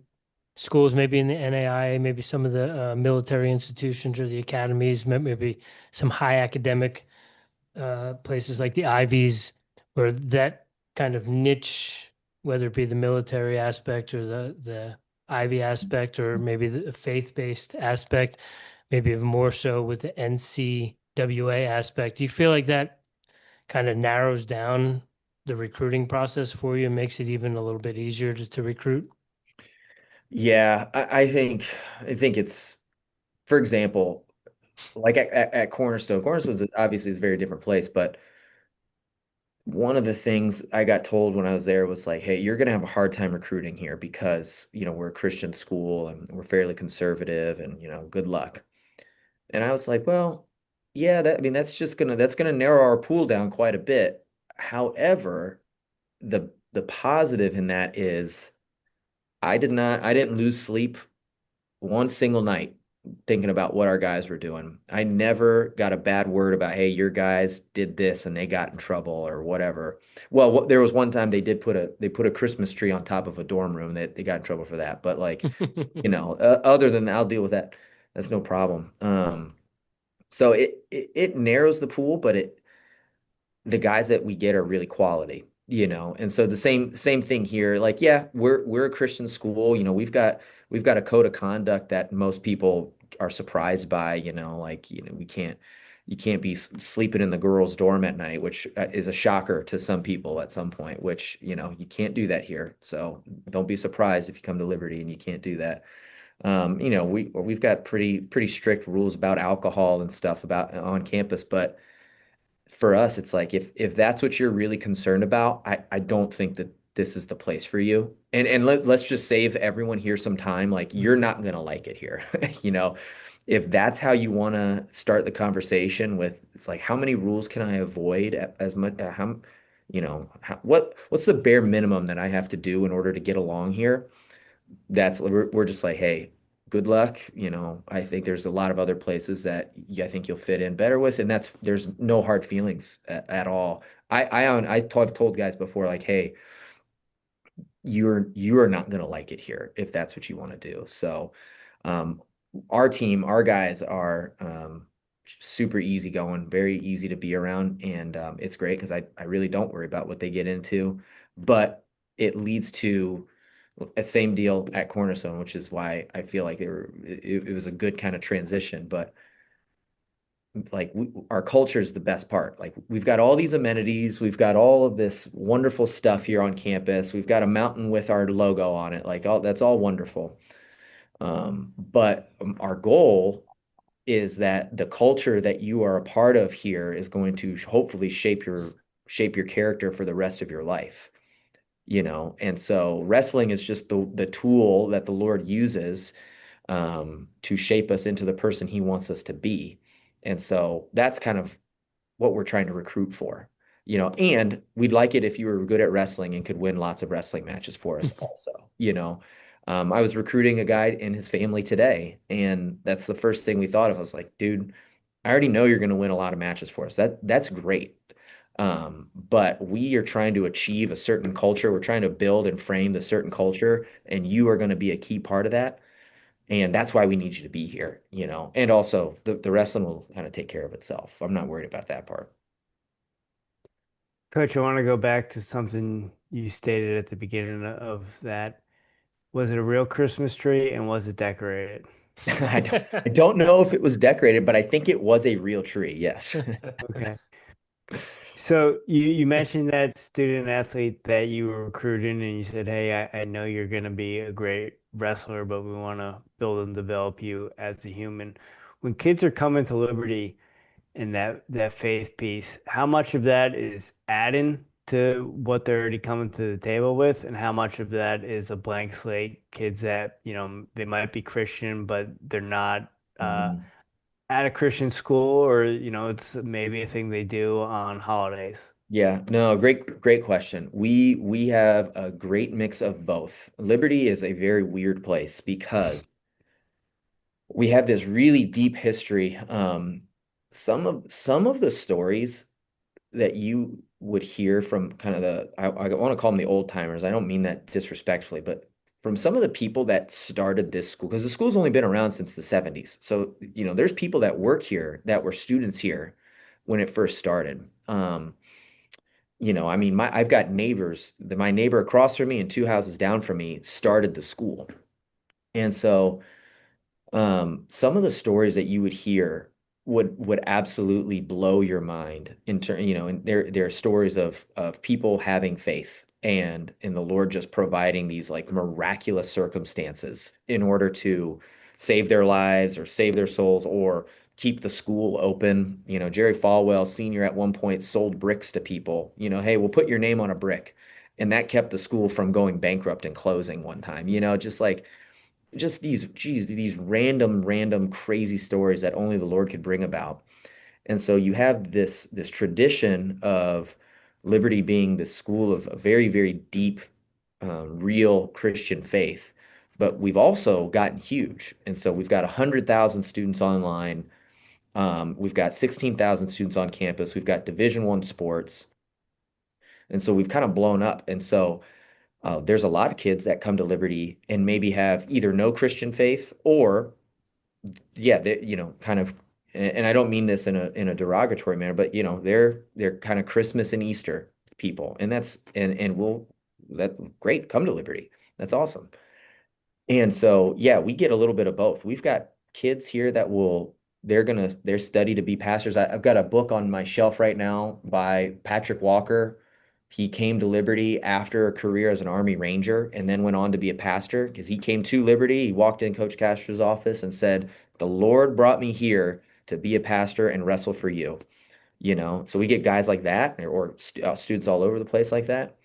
Speaker 1: schools, maybe in the NAIA, maybe some of the military institutions or the academies, maybe some high academic places like the Ivies, where that kind of niche, whether it be the military aspect or the Ivy aspect, or maybe the faith-based aspect, maybe even more so with the NCWA aspect. Do you feel like that kind of narrows down the recruiting process for you and makes it even a little bit easier to recruit?
Speaker 2: Yeah, I think it's, for example, like at Cornerstone. Cornerstone obviously is a very different place, but one of the things I got told when I was there was like, hey, you're gonna have a hard time recruiting here because, we're a Christian school and we're fairly conservative and, good luck. And I was like, well, yeah, that's gonna narrow our pool down quite a bit. However, the positive in that is I didn't lose sleep one single night thinking about what our guys were doing. I never got a bad word about, hey, your guys did this and they got in trouble or whatever. Well, there was one time they put a Christmas tree on top of a dorm room that they got in trouble for that. But like, other than that, I'll deal with that. That's no problem. So it narrows the pool, but the guys that we get are really quality, and so the same thing here. Like, yeah, we're a Christian school. We've got a code of conduct that most people are surprised by. Like, you can't be sleeping in the girls' dorm at night, which is a shocker to some people at some point. Which, you can't do that here. So don't be surprised if you come to Liberty and you can't do that. We've got pretty strict rules about alcohol and stuff about on campus, but for us, it's like if that's what you're really concerned about, I don't think that this is the place for you. And let's just save everyone here some time. Like, you're not gonna like it here. If that's how you want to start the conversation with, it's like, how many rules can I avoid as much, what's the bare minimum that I have to do in order to get along here? We're just like, hey, good luck. I think there's a lot of other places that I think you'll fit in better with, and there's no hard feelings at all. I've told guys before, like, hey, you're not gonna like it here if that's what you want to do. So, um, our guys are super easy going, very easy to be around, and it's great because I really don't worry about what they get into, but it leads to a same deal at Cornerstone, which is why I feel like it was a good kind of transition. But like, our culture is the best part. Like, we've got all these amenities, we've got all of this wonderful stuff here on campus. We've got a mountain with our logo on it. Like, that's all wonderful. But our goal is that the culture that you are a part of here is going to hopefully shape your character for the rest of your life. And so wrestling is just the tool that the Lord uses to shape us into the person he wants us to be. And so that's kind of what we're trying to recruit for, and we'd like it if you were good at wrestling and could win lots of wrestling matches for us also. I was recruiting a guy and his family today, and that's the first thing we thought of. I was like, dude, I already know you're going to win a lot of matches for us. That's great. But we are trying to achieve a certain culture. We're trying to build and frame the certain culture, and you are going to be a key part of that. And that's why we need you to be here. And also the wrestling will kind of take care of itself. I'm not worried about that part.
Speaker 3: Coach, I want to go back to something you stated at the beginning of that. Was it a real Christmas tree, and was it decorated?
Speaker 2: I don't know if it was decorated, but I think it was a real tree. Yes.
Speaker 3: Okay. So you mentioned that student athlete that you were recruiting, and you said, hey, I know you're going to be a great wrestler, but we want to build and develop you as a human. When kids are coming to Liberty and that faith piece, how much of that is adding to what they're already coming to the table with, and how much of that is a blank slate, kids that, they might be Christian, but they're not
Speaker 2: Mhm.
Speaker 3: at a Christian school, or it's maybe a thing they do on holidays?
Speaker 2: Yeah, no, great question. We have a great mix of both. Liberty is a very weird place because we have this really deep history. Some of the stories that you would hear from kind of I want to call them the old timers. I don't mean that disrespectfully, but from some of the people that started this school, because the school's only been around since the 70s. So, there's people that work here that were students here when it first started. I mean, I've got neighbors. My neighbor across from me and two houses down from me started the school. And so some of the stories that you would hear would absolutely blow your mind and there are stories of people having faith and in the Lord just providing these like miraculous circumstances in order to save their lives or save their souls or keep the school open. Jerry Falwell Sr. at one point sold bricks to people, hey, we'll put your name on a brick. And that kept the school from going bankrupt and closing one time, just these random crazy stories that only the Lord could bring about. And so you have this tradition of Liberty being the school of a very, very deep, real Christian faith. but we've also gotten huge. And so we've got 100,000 students online. We've got 16,000 students on campus. We've got Division I sports. And so we've kind of blown up. And so there's a lot of kids that come to Liberty and maybe have either no Christian faith or, yeah, they, kind of, and I don't mean this in a derogatory manner, but they're kind of Christmas and Easter people, and that's great. Come to Liberty. That's awesome. And so, yeah, we get a little bit of both. We've got kids here that they're study to be pastors. I've got a book on my shelf right now by Patrick Walker. He came to Liberty after a career as an Army Ranger and then went on to be a pastor because he came to Liberty. He walked in Coach Castro's office and said, "The Lord brought me here to be a pastor and wrestle for you." So we get guys like that or students all over the place like that.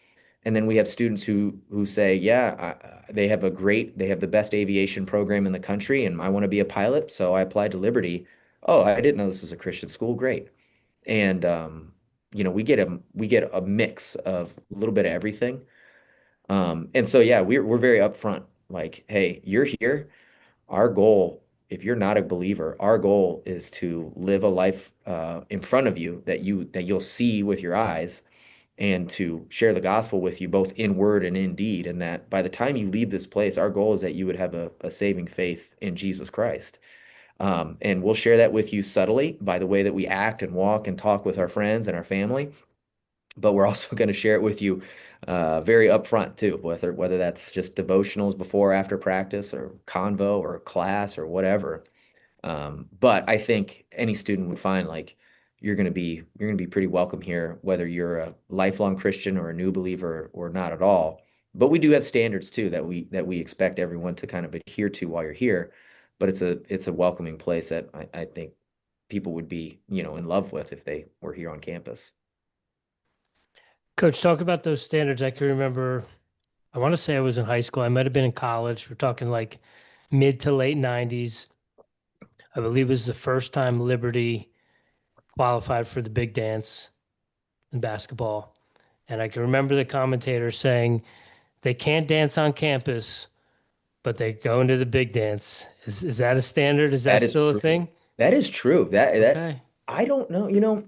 Speaker 2: And then we have students who say, yeah, they have the best aviation program in the country, and I want to be a pilot, so I applied to Liberty. Oh, I didn't know this was a Christian school. Great. And we get a mix of a little bit of everything. And so yeah, we're very upfront. Like, hey, you're here. Our goal, if you're not a believer, our goal is to live a life in front of you that you'll see with your eyes and to share the gospel with you both in word and in deed. And that by the time you leave this place, our goal is that you would have a saving faith in Jesus Christ. And we'll share that with you subtly by the way that we act and walk and talk with our friends and our family. But we're also going to share it with you very upfront too, whether that's just devotionals before or after practice or convo or class or whatever. But I think any student would find like you're gonna be pretty welcome here, whether you're a lifelong Christian or a new believer or not at all. But we do have standards too that we expect everyone to kind of adhere to while you're here. But it's a welcoming place that I think people would be, in love with if they were here on campus.
Speaker 1: Coach, talk about those standards. I can remember, I want to say I was in high school. I might have been in college. We're talking like mid to late 90s. I believe it was the first time Liberty qualified for the big dance in basketball. And I can remember the commentator saying they can't dance on campus, but they go into the big dance. Is that a standard? Is that
Speaker 2: That is
Speaker 1: still a
Speaker 2: true.
Speaker 1: thing?
Speaker 2: That is true. That
Speaker 1: Okay.
Speaker 2: I don't know.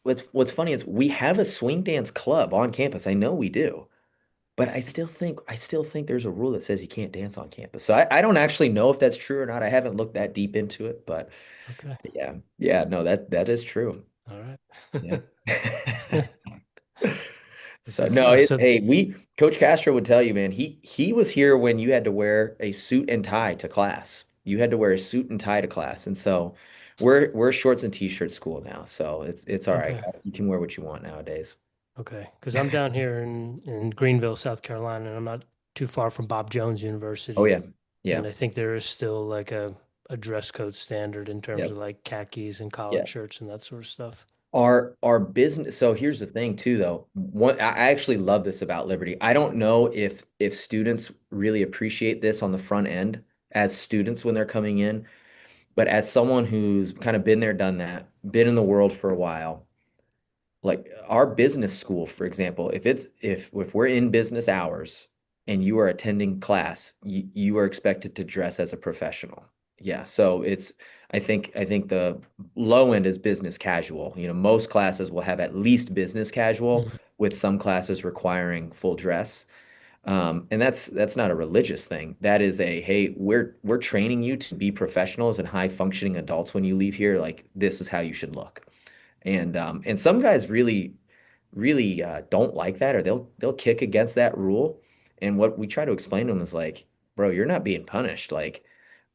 Speaker 2: What's funny is we have a swing dance club on campus. I know we do. But I still think there's a rule that says you can't dance on campus. So I don't actually know if that's true or not. I haven't looked that deep into it, but
Speaker 1: Okay.
Speaker 2: yeah. Yeah, no, that is true.
Speaker 1: All right.
Speaker 2: Yeah.
Speaker 1: This
Speaker 2: So
Speaker 1: is
Speaker 2: no, it's
Speaker 1: so
Speaker 2: hey, Coach Castro would tell you, man, he was here when you had to wear a suit and tie to class. You had to wear a suit and tie to class. And so we're shorts and t-shirt school now. So it's all right.
Speaker 1: okay.
Speaker 2: You can wear what you want nowadays.
Speaker 1: Okay. Because I'm down here in Greenville, South Carolina, and I'm not too far from Bob Jones
Speaker 2: Oh
Speaker 1: University.
Speaker 2: yeah. Yeah.
Speaker 1: And I think there is still like a dress code standard in terms
Speaker 2: Yep.
Speaker 1: of like khakis and
Speaker 2: Yeah.
Speaker 1: collared shirts and that sort of stuff.
Speaker 2: Our business, so here's the thing too, though. I actually love this about Liberty. I don't know if students really appreciate this on the front end as students when they're coming in, but as someone who's kind of been there, done that, been in the world for a while, like our business school, for example, if we're in business hours and you are attending class, you are expected to dress as a professional. Yeah, so I think the low end is business casual. Most classes will have at least business casual,
Speaker 1: Mhm.
Speaker 2: with some classes requiring full dress. And that's not a religious thing. That is hey, we're training you to be professionals and high functioning adults when you leave here. Like this is how you should look. And some guys really don't like that, or they'll kick against that rule. And what we try to explain to them is like, bro, you're not being punished. Like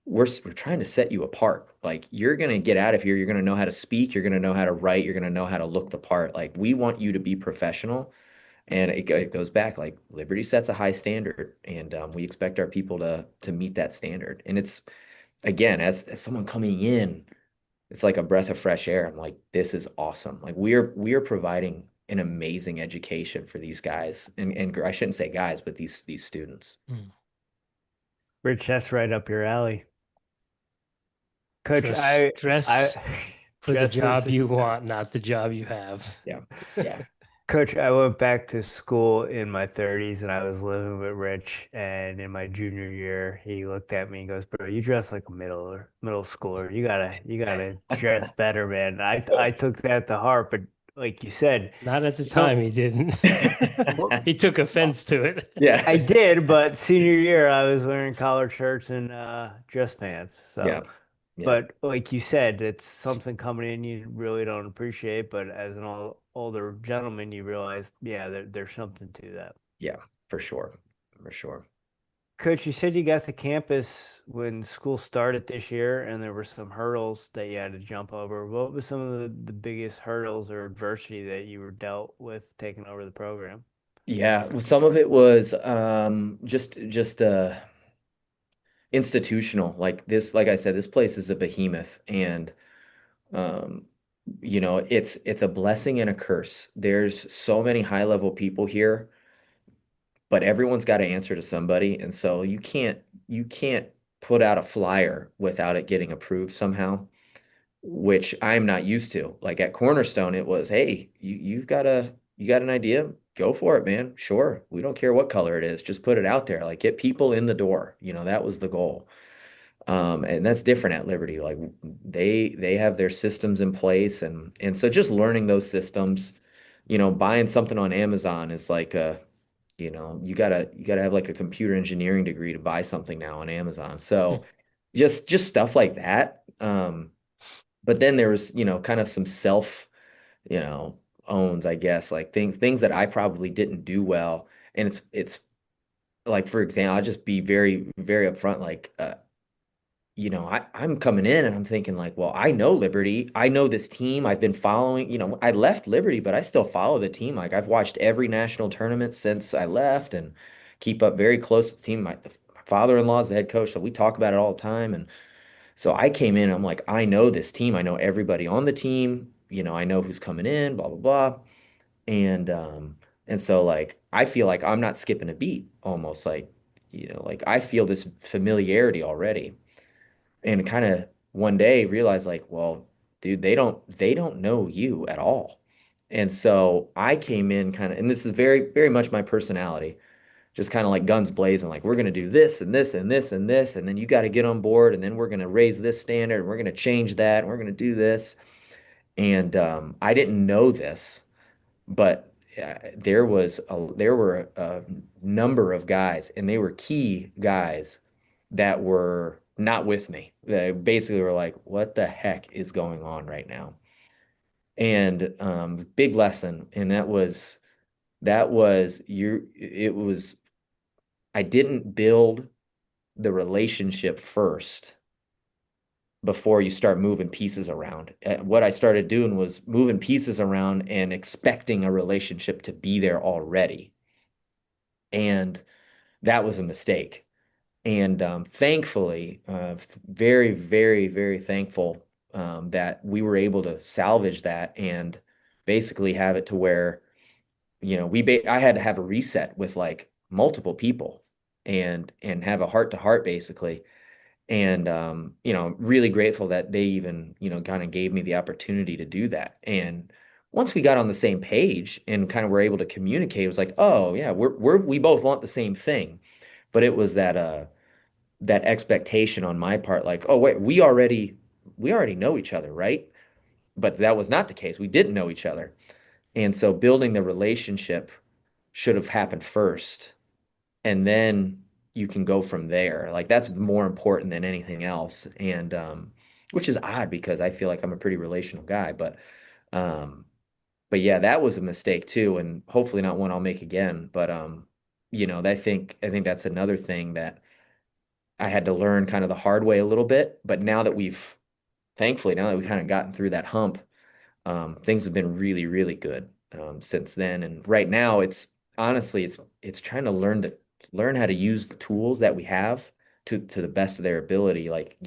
Speaker 2: we're trying to set you apart. Like you're gonna get out of here. You're gonna know how to speak. You're gonna know how to write. You're gonna know how to look the part. Like we want you to be professional. And it goes back like Liberty sets a high standard, and we expect our people to meet that standard. And it's again, as someone coming in, it's like a breath of fresh air. I'm like, this is awesome. Like we are providing an amazing education for these guys, and I shouldn't say guys, but these students.
Speaker 1: Mm.
Speaker 3: Rich, that's right up your alley. Coach,
Speaker 1: Dress
Speaker 3: I
Speaker 1: for the
Speaker 3: dress for
Speaker 1: job you
Speaker 3: success.
Speaker 1: want, not the job you have.
Speaker 2: Yeah, yeah.
Speaker 3: Coach, I went back to school in my 30s and I was living with Rich. And in my junior year, he looked at me and goes, "Bro, you dress like a middle schooler. You gotta dress better, man." I took that to heart, but like you said,
Speaker 1: Not at the
Speaker 3: you know,
Speaker 1: time he didn't.
Speaker 3: well,
Speaker 1: He took offense to it.
Speaker 2: Yeah.
Speaker 3: I did, but senior year I was wearing collared shirts and dress pants. So,
Speaker 2: Yeah. Yeah.
Speaker 3: but like you said, it's something coming in you really don't appreciate, but as an older gentleman, you realize, yeah, there's something to that.
Speaker 2: Yeah, for sure. For sure.
Speaker 3: Coach, you said you got to campus when school started this year, and there were some hurdles that you had to jump over. What was some of the biggest hurdles or adversity that you were dealt with taking over the program?
Speaker 2: Yeah, well, some of it was just institutional. Like this, like I said, this place is a behemoth, and um it's a blessing and a curse. There's so many high level people here, but everyone's got to answer to somebody, and so you can't put out a flyer without it getting approved somehow, which I'm not used to. Like at Cornerstone, it was, hey, you got an idea? Go for it, man. Sure. We don't care what color it is. Just put it out there. Like get people in the door. That was the goal. And that's different at Liberty. Like they have their systems in place, and so just learning those systems, buying something on Amazon is like you gotta have like a computer engineering degree to buy something now on Amazon. So just stuff like that. But then there was, kind of some self, you know, owns, I guess, like things that I probably didn't do well. And it's like, for example, I'll just be very, very upfront. Like, I'm coming in and I'm thinking like, well, I know Liberty. I know this team. I've been following, I left Liberty, but I still follow the team. Like I've watched every national tournament since I left and keep up very close with the team. My father-in-law is the head coach, so we talk about it all the time. And so I came in, I'm like, I know this team. I know everybody on the team. I know who's coming in, blah, blah, blah. And so like I feel like I'm not skipping a beat, almost like, like I feel this familiarity already. And kind of one day realized like, well, dude, they don't know you at all. And so I came in kind of, and this is very, very much my personality, just kind of like guns blazing, like we're going to do this and this and this and this, and then you got to get on board, and then we're going to raise this standard, and we're going to change that, and we're going to do this. And I didn't know this, but there were a number of guys, and they were key guys that were not with me. They basically were like, "What the heck is going on right now?" And big lesson, and that was you. It was I didn't build the relationship first before you start moving pieces around. What I started doing was moving pieces around and expecting a relationship to be there already. And that was a mistake. And thankfully, very, very, very thankful that we were able to salvage that and basically have it to where, I had to have a reset with like multiple people and have a heart to heart basically. And really grateful that they even, kind of gave me the opportunity to do that. And once we got on the same page and kind of were able to communicate, it was like, oh yeah, we both want the same thing. But it was that expectation on my part, like, oh wait, we already know each other, right? But that was not the case. We didn't know each other. And so building the relationship should have happened first, and then you can go from there. Like that's more important than anything else. And which is odd because I feel like I'm a pretty relational guy, um but yeah, that was a mistake too, and hopefully not one I'll make again. But I think that's another thing that I had to learn kind of the hard way a little bit. But now that we've kind of gotten through that hump, things have been really, really good since then. And right now, it's honestly, it's trying to learn how to use the tools that we have to the best of their ability. Like,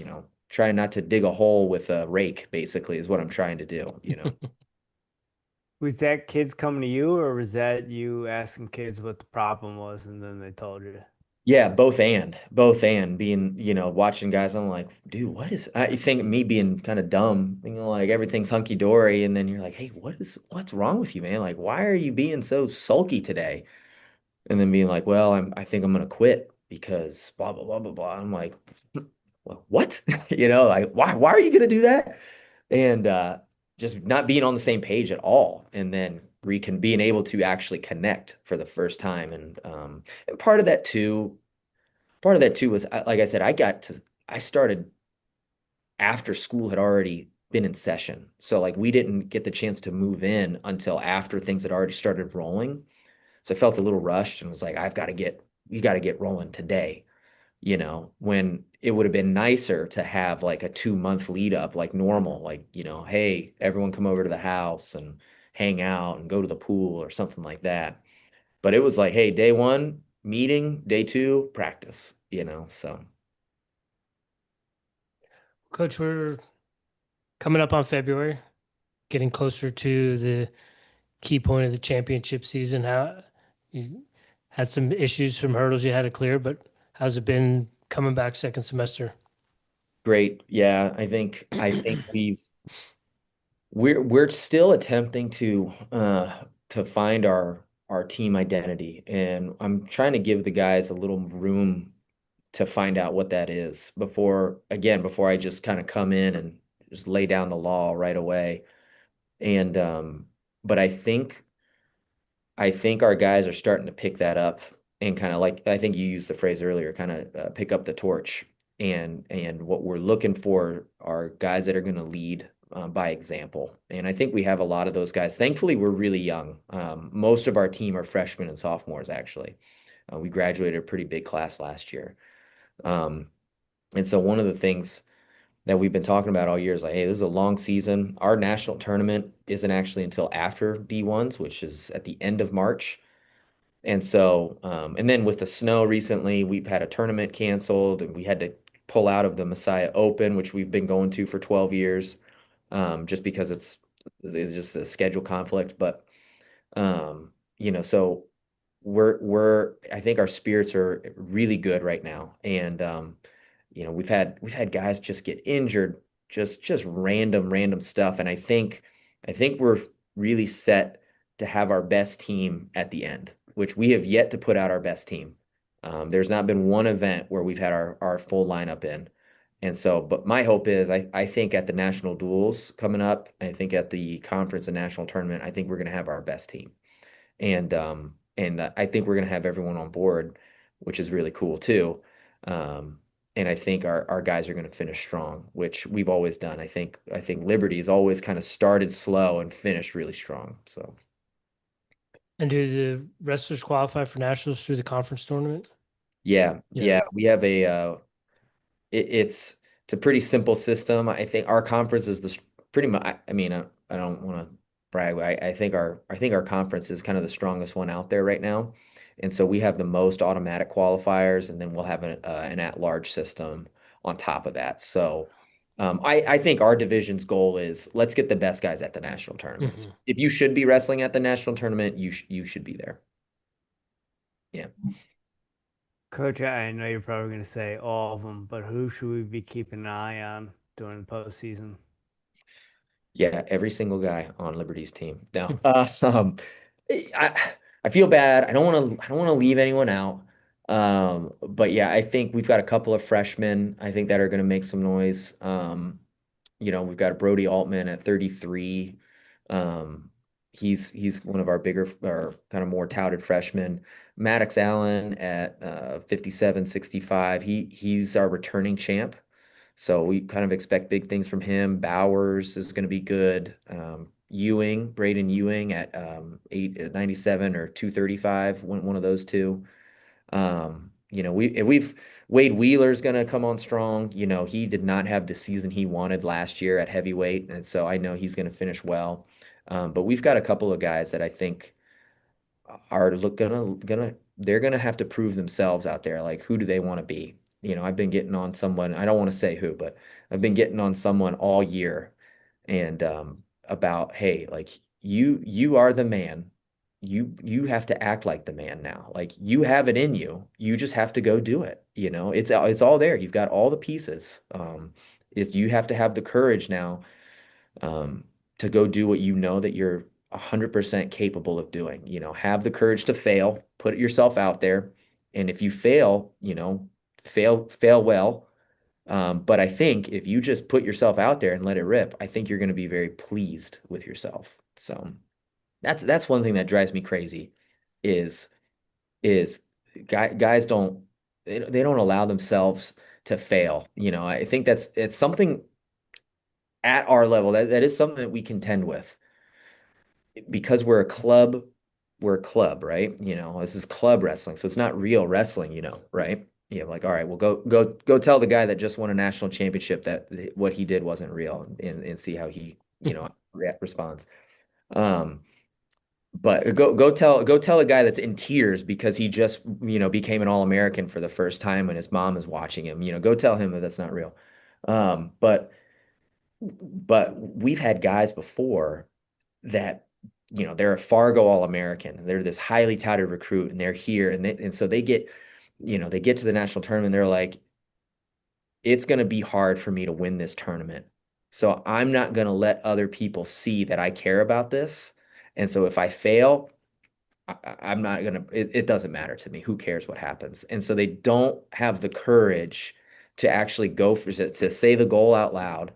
Speaker 2: trying not to dig a hole with a rake, basically, is what I'm trying to do.
Speaker 3: Was that kids coming to you, or was that you asking kids what the problem was and then they told you?
Speaker 2: Yeah, both and being, watching guys, I'm like, dude, I think me being kind of dumb, like everything's hunky dory. And then you're like, hey, what's wrong with you, man? Like, why are you being so sulky today? And then being like, well, I think I'm gonna quit because blah blah blah blah blah. I'm like, well, what? Like why are you gonna do that? And just not being on the same page at all, and then being able to actually connect for the first time, and part of that too was like I said, I started after school had already been in session, so like we didn't get the chance to move in until after things had already started rolling. So I felt a little rushed and was like, you got to get rolling today, when it would have been nicer to have like a 2 month lead up, like normal, like, hey, everyone come over to the house and hang out and go to the pool or something like that. But it was like, hey, day one, meeting, day two, practice, so.
Speaker 1: Coach, we're coming up on February, getting closer to the key point of the championship season. How you had some issues, some hurdles you had to clear, but how's it been coming back second semester?
Speaker 2: Great. Yeah, I think we're still attempting to find our team identity, and I'm trying to give the guys a little room to find out what that is before I just kind of come in and just lay down the law right away. And but I think our guys are starting to pick that up, and kind of, like I think you used the phrase earlier, kind of pick up the torch. And what we're looking for are guys that are going to lead by example. And I think we have a lot of those guys. Thankfully, we're really young. Most of our team are freshmen and sophomores, actually. We graduated a pretty big class last year. Um, and so one of the things that we've been talking about all year is like, hey, this is a long season. Our national tournament isn't actually until after D1s, which is at the end of March. And so, and then with the snow recently, we've had a tournament canceled, and we had to pull out of the Messiah Open, which we've been going to for 12 years, just because it's just a schedule conflict. But so I think our spirits are really good right now. And we've had guys just get injured, just random stuff. And I think we're really set to have our best team at the end, which we have yet to put out our best team. There's not been one event where we've had our full lineup in. And so, but my hope is I think at the national duels coming up, I think at the conference and national tournament, I think we're going to have our best team. And I think we're going to have everyone on board, which is really cool too. And I think our guys are going to finish strong, which we've always done. I think Liberty's always kind of started slow and finished really strong. So
Speaker 1: And do the wrestlers qualify for nationals through the conference tournament?
Speaker 2: yeah, we have it's a pretty simple system. I think our conference is pretty much. I mean, I don't want to brag. I think our conference is kind of the strongest one out there right now, and so we have the most automatic qualifiers, and then we'll have an at-large system on top of that. So, I think our division's goal is let's get the best guys at the national tournaments. If you should be wrestling at the national tournament, you should be there. Yeah.
Speaker 3: Coach, I know you're probably going to say all of them, but who should we be keeping an eye on during the postseason?
Speaker 2: Yeah, every single guy on Liberty's team. No, I feel bad. I don't want to leave anyone out. But yeah, I think we've got a couple of freshmen, I think, that are going to make some noise. We've got Brody Altman at 33. Um, he's one of our bigger or kind of more touted freshmen. Maddox Allen at 57, 65. He's our returning champ. So we kind of expect big things from him. Bowers is going to be good. Braden Ewing at 97 or 235, one of those two. We've Wade Wheeler's going to come on strong. He did not have the season he wanted last year at heavyweight, and so I know he's going to finish well. But we've got a couple of guys that I think are they're gonna have to prove themselves out there. Like, who do they want to be? I've been getting on someone, I don't want to say who, but I've been getting on someone all year, and about, hey, like, you are the man. you have to act like the man now. Like you have it in you. You just have to go do it. You know, it's all there. You've got all the pieces. Is you have to have the courage now um, to go do what you know that you're 100% capable of doing. You know, have the courage to fail, put yourself out there, and if you fail, you know, fail well. But I think if you just put yourself out there and let it rip, I think you're going to be very pleased with yourself. So that's one thing that drives me crazy is is guys don't they don't allow themselves to fail. You know, I think it's something at our level that is something that we contend with because we're a club, right? You know, this is club wrestling, so it's not real wrestling, you know, right? Yeah, like, all right, well, go tell the guy that just won a national championship that what he did wasn't real, and see how he, you know, responds. Um, but go tell a guy that's in tears because he just, you know, became an All-American for the first time and his mom is watching him. You know, go tell him that that's not real. But we've had guys before that, you know, they're a Fargo All-American. They're this highly touted recruit, and they're here, and so they get, you know, they get to the national tournament. They're like, it's going to be hard for me to win this tournament, so I'm not going to let other people see that I care about this. And so if I fail, I'm not gonna. It doesn't matter to me. Who cares what happens? And so they don't have the courage to actually go for to say the goal out loud,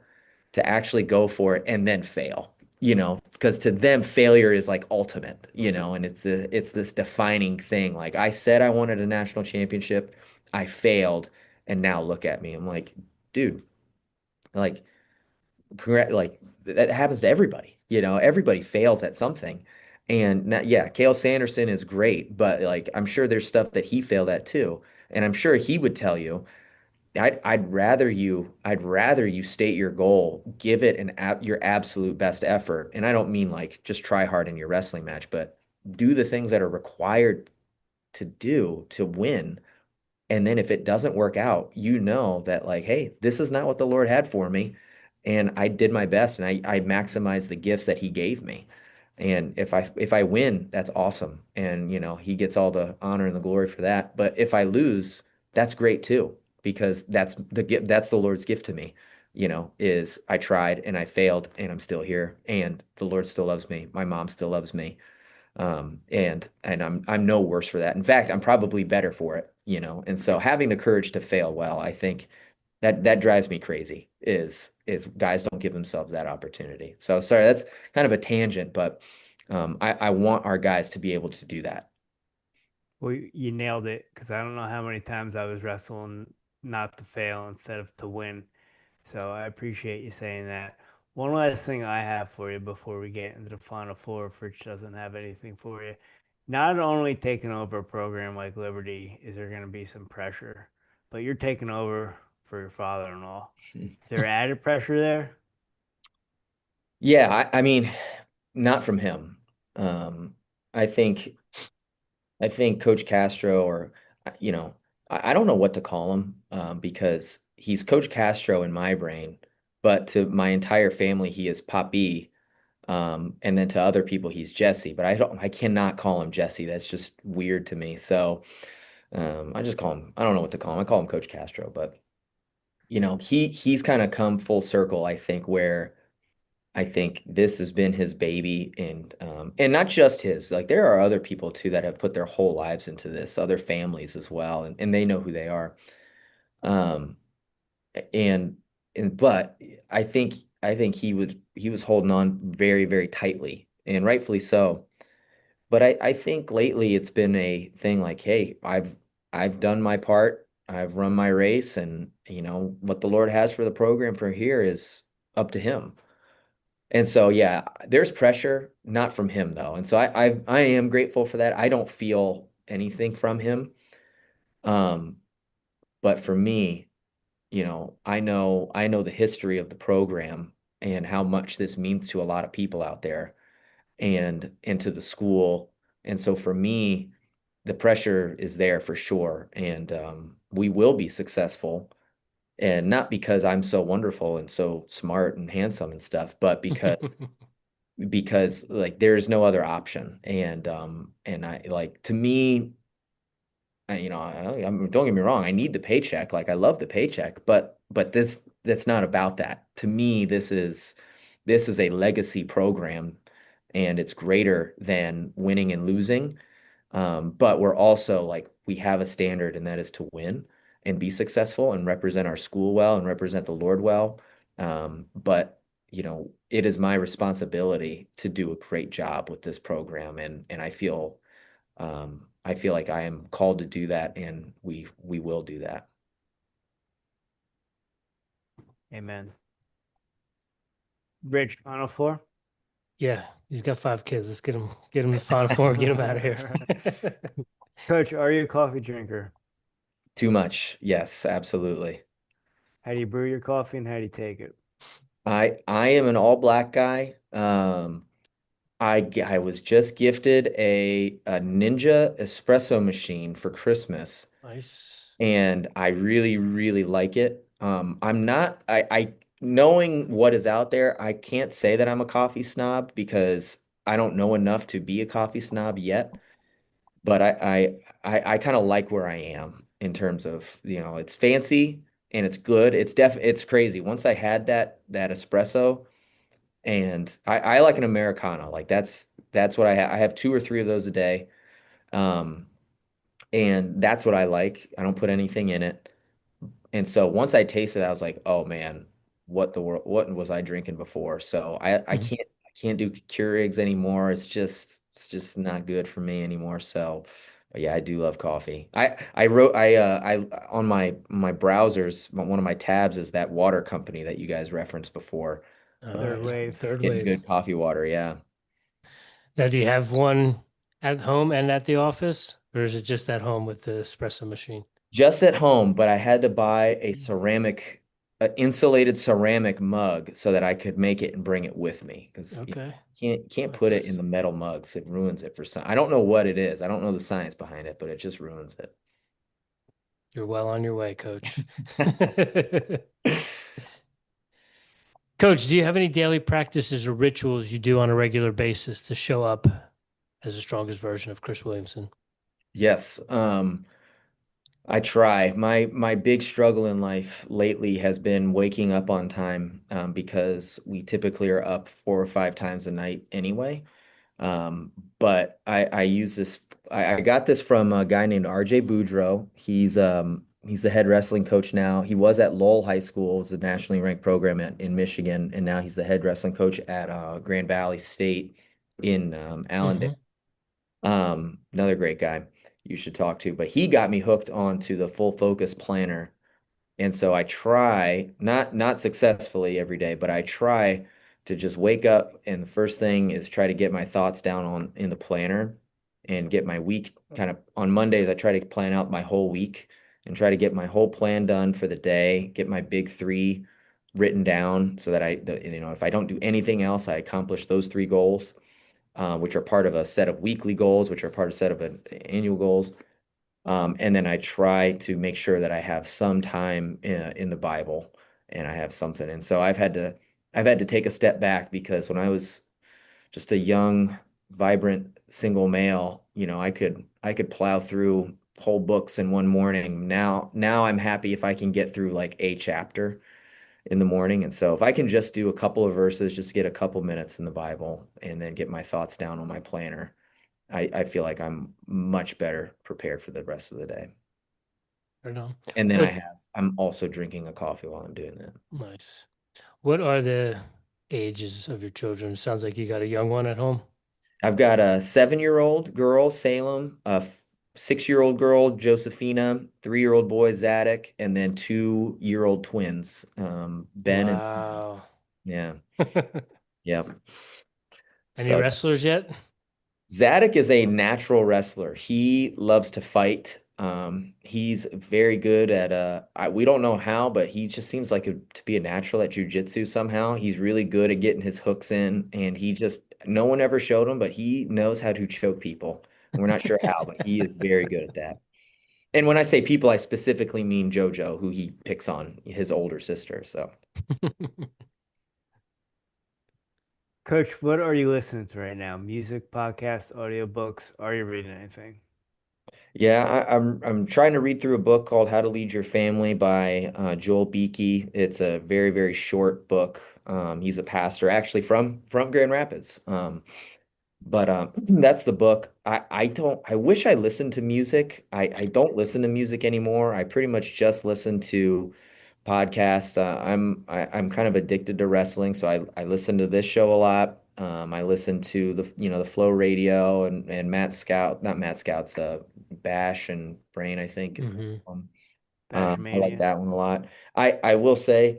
Speaker 2: to actually go for it and then fail, you know, because to them failure is like ultimate, you know, and it's this defining thing. Like I said I wanted a national championship, I failed, and now look at me. I'm like, dude, like like that happens to everybody, you know, everybody fails at something. And now, yeah, Cale Sanderson is great, but like I'm sure there's stuff that he failed at too. And I'm sure he would tell you I'd rather you state your goal, give it your absolute best effort. And I don't mean like just try hard in your wrestling match, but do the things that are required to do to win. And then if it doesn't work out, you know that like, hey, this is not what the Lord had for me. And I did my best and I maximized the gifts that he gave me. And if I win, that's awesome. And you know, he gets all the honor and the glory for that. But if I lose, that's great too, because that's the Lord's gift to me. You know, is I tried and I failed and I'm still here and the Lord still loves me. My mom still loves me. And I'm no worse for that. In fact, I'm probably better for it, you know. And so having the courage to fail well, I think that drives me crazy is guys don't give themselves that opportunity. So sorry, that's kind of a tangent, but I want our guys to be able to do that.
Speaker 3: Well, you nailed it, because I don't know how many times I was wrestling not to fail instead of to win. So I appreciate you saying that. One last thing I have for you before we get into the Final Four, if Rich doesn't have anything for you. Not only taking over a program like Liberty is there going to be some pressure, but you're taking over for your father-in-law. Is there added pressure there?
Speaker 2: Yeah, I mean, not from him. Um, I think I think Coach Castro, or you know, I don't know what to call him because he's Coach Castro in my brain, but to my entire family, he is Papi. And then to other people, he's Jesse, but I cannot call him Jesse. That's just weird to me. So I just call him, I don't know what to call him. I call him Coach Castro, but you know, he's kind of come full circle, I think, where I think this has been his baby and not just his, like there are other people too that have put their whole lives into this, other families as well, and they know who they are. Um, and but I think he was holding on very, very tightly, and rightfully so. But I think lately it's been a thing like, hey, I've done my part, I've run my race, and you know what the Lord has for the program for here is up to him. And so yeah, there's pressure, not from him though. And so I am grateful for that. I don't feel anything from him. Um, but for me, you know, I know the history of the program and how much this means to a lot of people out there and to the school. And so for me, the pressure is there for sure. And we will be successful. And not because I'm so wonderful and so smart and handsome and stuff, but because because like there's no other option. And I like to me, don't get me wrong, I need the paycheck. Like I love the paycheck, but that's not about that. To me, this is a legacy program and it's greater than winning and losing. But we're also like we have a standard, and that is to win and be successful and represent our school well and represent the Lord well. But it is my responsibility to do a great job with this program, and I feel like I am called to do that, and we will do that.
Speaker 3: Amen. Rich, Final Four?
Speaker 1: Yeah, he's got 5 kids. Let's get him the Final Four, get him out of here.
Speaker 3: Coach, are you a coffee drinker?
Speaker 2: Too much. Yes, absolutely.
Speaker 3: How do you brew your coffee and how do you take it?
Speaker 2: I am an all black guy. I was just gifted a Ninja espresso machine for Christmas,
Speaker 1: Nice.
Speaker 2: and I really, really like it. I'm not, I knowing what is out there, I can't say that I'm a coffee snob because I don't know enough to be a coffee snob yet. But I kind of like where I am in terms of, it's fancy and it's good. It's crazy. Once I had that espresso, and I like an Americano. Like that's what I have. I have two or three of those a day. Um, and that's what I like. I don't put anything in it. And so once I tasted it, I was like, oh man, what was I drinking before? So I
Speaker 1: Mhm.
Speaker 2: can't do Keurigs anymore. It's just not good for me anymore. So but yeah, I do love coffee. I wrote I on my browsers, one of my tabs is that water company that you guys referenced before.
Speaker 3: Third
Speaker 1: Yeah,
Speaker 3: wave.
Speaker 1: third
Speaker 2: Getting
Speaker 1: wave.
Speaker 2: good coffee water, yeah.
Speaker 1: Now, do you have one at home and at the office, or is it just at home with the espresso machine?
Speaker 2: Just at home, but I had to buy insulated ceramic mug so that I could make it and bring it with me because
Speaker 1: Okay.
Speaker 2: can't put it in
Speaker 1: That's
Speaker 2: the metal mugs. It ruins it for some. I don't know what it is. I don't know the science behind it, but it just ruins it.
Speaker 1: You're well on your way, Coach. Coach, do you have any daily practices or rituals you do on a regular basis to show up as the strongest version of Chris Williamson?
Speaker 2: Yes. I try. My big struggle in life lately has been waking up on time, because we typically are up 4 or 5 times a night anyway. But I use this. I got this from a guy named RJ Boudreau. He's the head wrestling coach now. He was at Lowell High School, it's a nationally ranked program in Michigan, and now he's the head wrestling coach at Grand Valley State in Allendale.
Speaker 1: Hmm.
Speaker 2: Another great guy you should talk to. But he got me hooked onto the full focus planner. And so I try, not successfully every day, but I try to just wake up and the first thing is try to get my thoughts down on in the planner and get my week kind of on Mondays. I try to plan out my whole week and try to get my whole plan done for the day, get my big three written down so that if I don't do anything else, I accomplish those three goals, which are part of a set of weekly goals, which are part of a set of annual goals. And then I try to make sure that I have some time in the Bible and I have something. And so I've had to take a step back because when I was just a young, vibrant single male, I could plow through whole books in one morning. Now I'm happy if I can get through like a chapter in the morning. And so if I can just do a couple of verses, just get a couple minutes in the Bible and then get my thoughts down on my planner, I feel like I'm much better prepared for the rest of the day.
Speaker 1: Right on.
Speaker 2: And then
Speaker 1: What?
Speaker 2: I'm also drinking a coffee while I'm doing that.
Speaker 1: Nice. What are the ages of your children? Sounds like you got a young one at home.
Speaker 2: I've got a 7-year-old girl, Salem, a 6-year-old girl, Josephina, 3-year-old boy, Zadok, and then 2-year-old twins, Ben and Sam.
Speaker 1: Wow.
Speaker 2: Yeah. Yeah.
Speaker 1: Any
Speaker 2: So
Speaker 1: wrestlers yet?
Speaker 2: Zadok is a natural wrestler. He loves to fight. He's very good at we don't know how, but he just seems like to be a natural at jujitsu somehow. He's really good at getting his hooks in, and no one ever showed him, but he knows how to choke people. We're not sure how, but he is very good at that. And when I say people, I specifically mean JoJo, who he picks on, his older sister. So
Speaker 3: Coach, what are you listening to right now? Music, podcasts, audiobooks? Are you reading anything?
Speaker 2: Yeah, I'm trying to read through a book called How to Lead Your Family by Joel Beakey. It's a very, very short book. He's a pastor actually from Grand Rapids. But that's the book. I wish I listened to music. I don't listen to music anymore. I pretty much just listen to podcasts. I'm kind of addicted to wrestling, so I listen to this show a lot. I listen to the Flow Radio and Matt Scout, not Matt Scout's Bash and Brain, I think is
Speaker 1: Hmm.
Speaker 2: one. I like
Speaker 3: Bashmania.
Speaker 2: that one a lot. I will say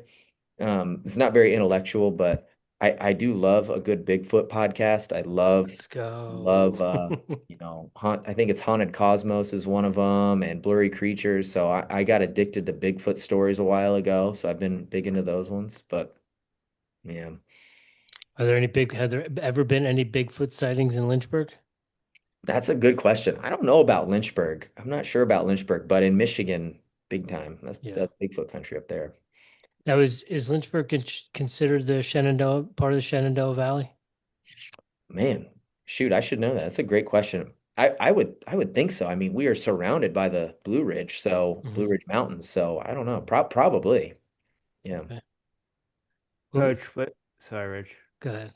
Speaker 2: it's not very intellectual, but I do love a good Bigfoot podcast. I
Speaker 1: Let's
Speaker 2: love
Speaker 1: go.
Speaker 2: I think it's Haunted Cosmos is one of them and Blurry Creatures. So I got addicted to Bigfoot stories a while ago, so I've been big into those ones. But yeah,
Speaker 1: Have there ever been any Bigfoot sightings in Lynchburg?
Speaker 2: that's a good question. I don't know about Lynchburg. I'm not sure about Lynchburg, but in Michigan, big time.
Speaker 1: Yeah.
Speaker 2: That's Bigfoot country up there.
Speaker 1: Is Lynchburg considered the Shenandoah part of the Shenandoah Valley?
Speaker 2: Man, shoot, I should know that. That's a great question. I would think so. I mean, we are surrounded by the Blue
Speaker 1: Hmm.
Speaker 2: Ridge Mountains. So I don't know. Probably. Yeah.
Speaker 1: Okay. Well,
Speaker 3: Coach, sorry, Rich.
Speaker 1: go ahead.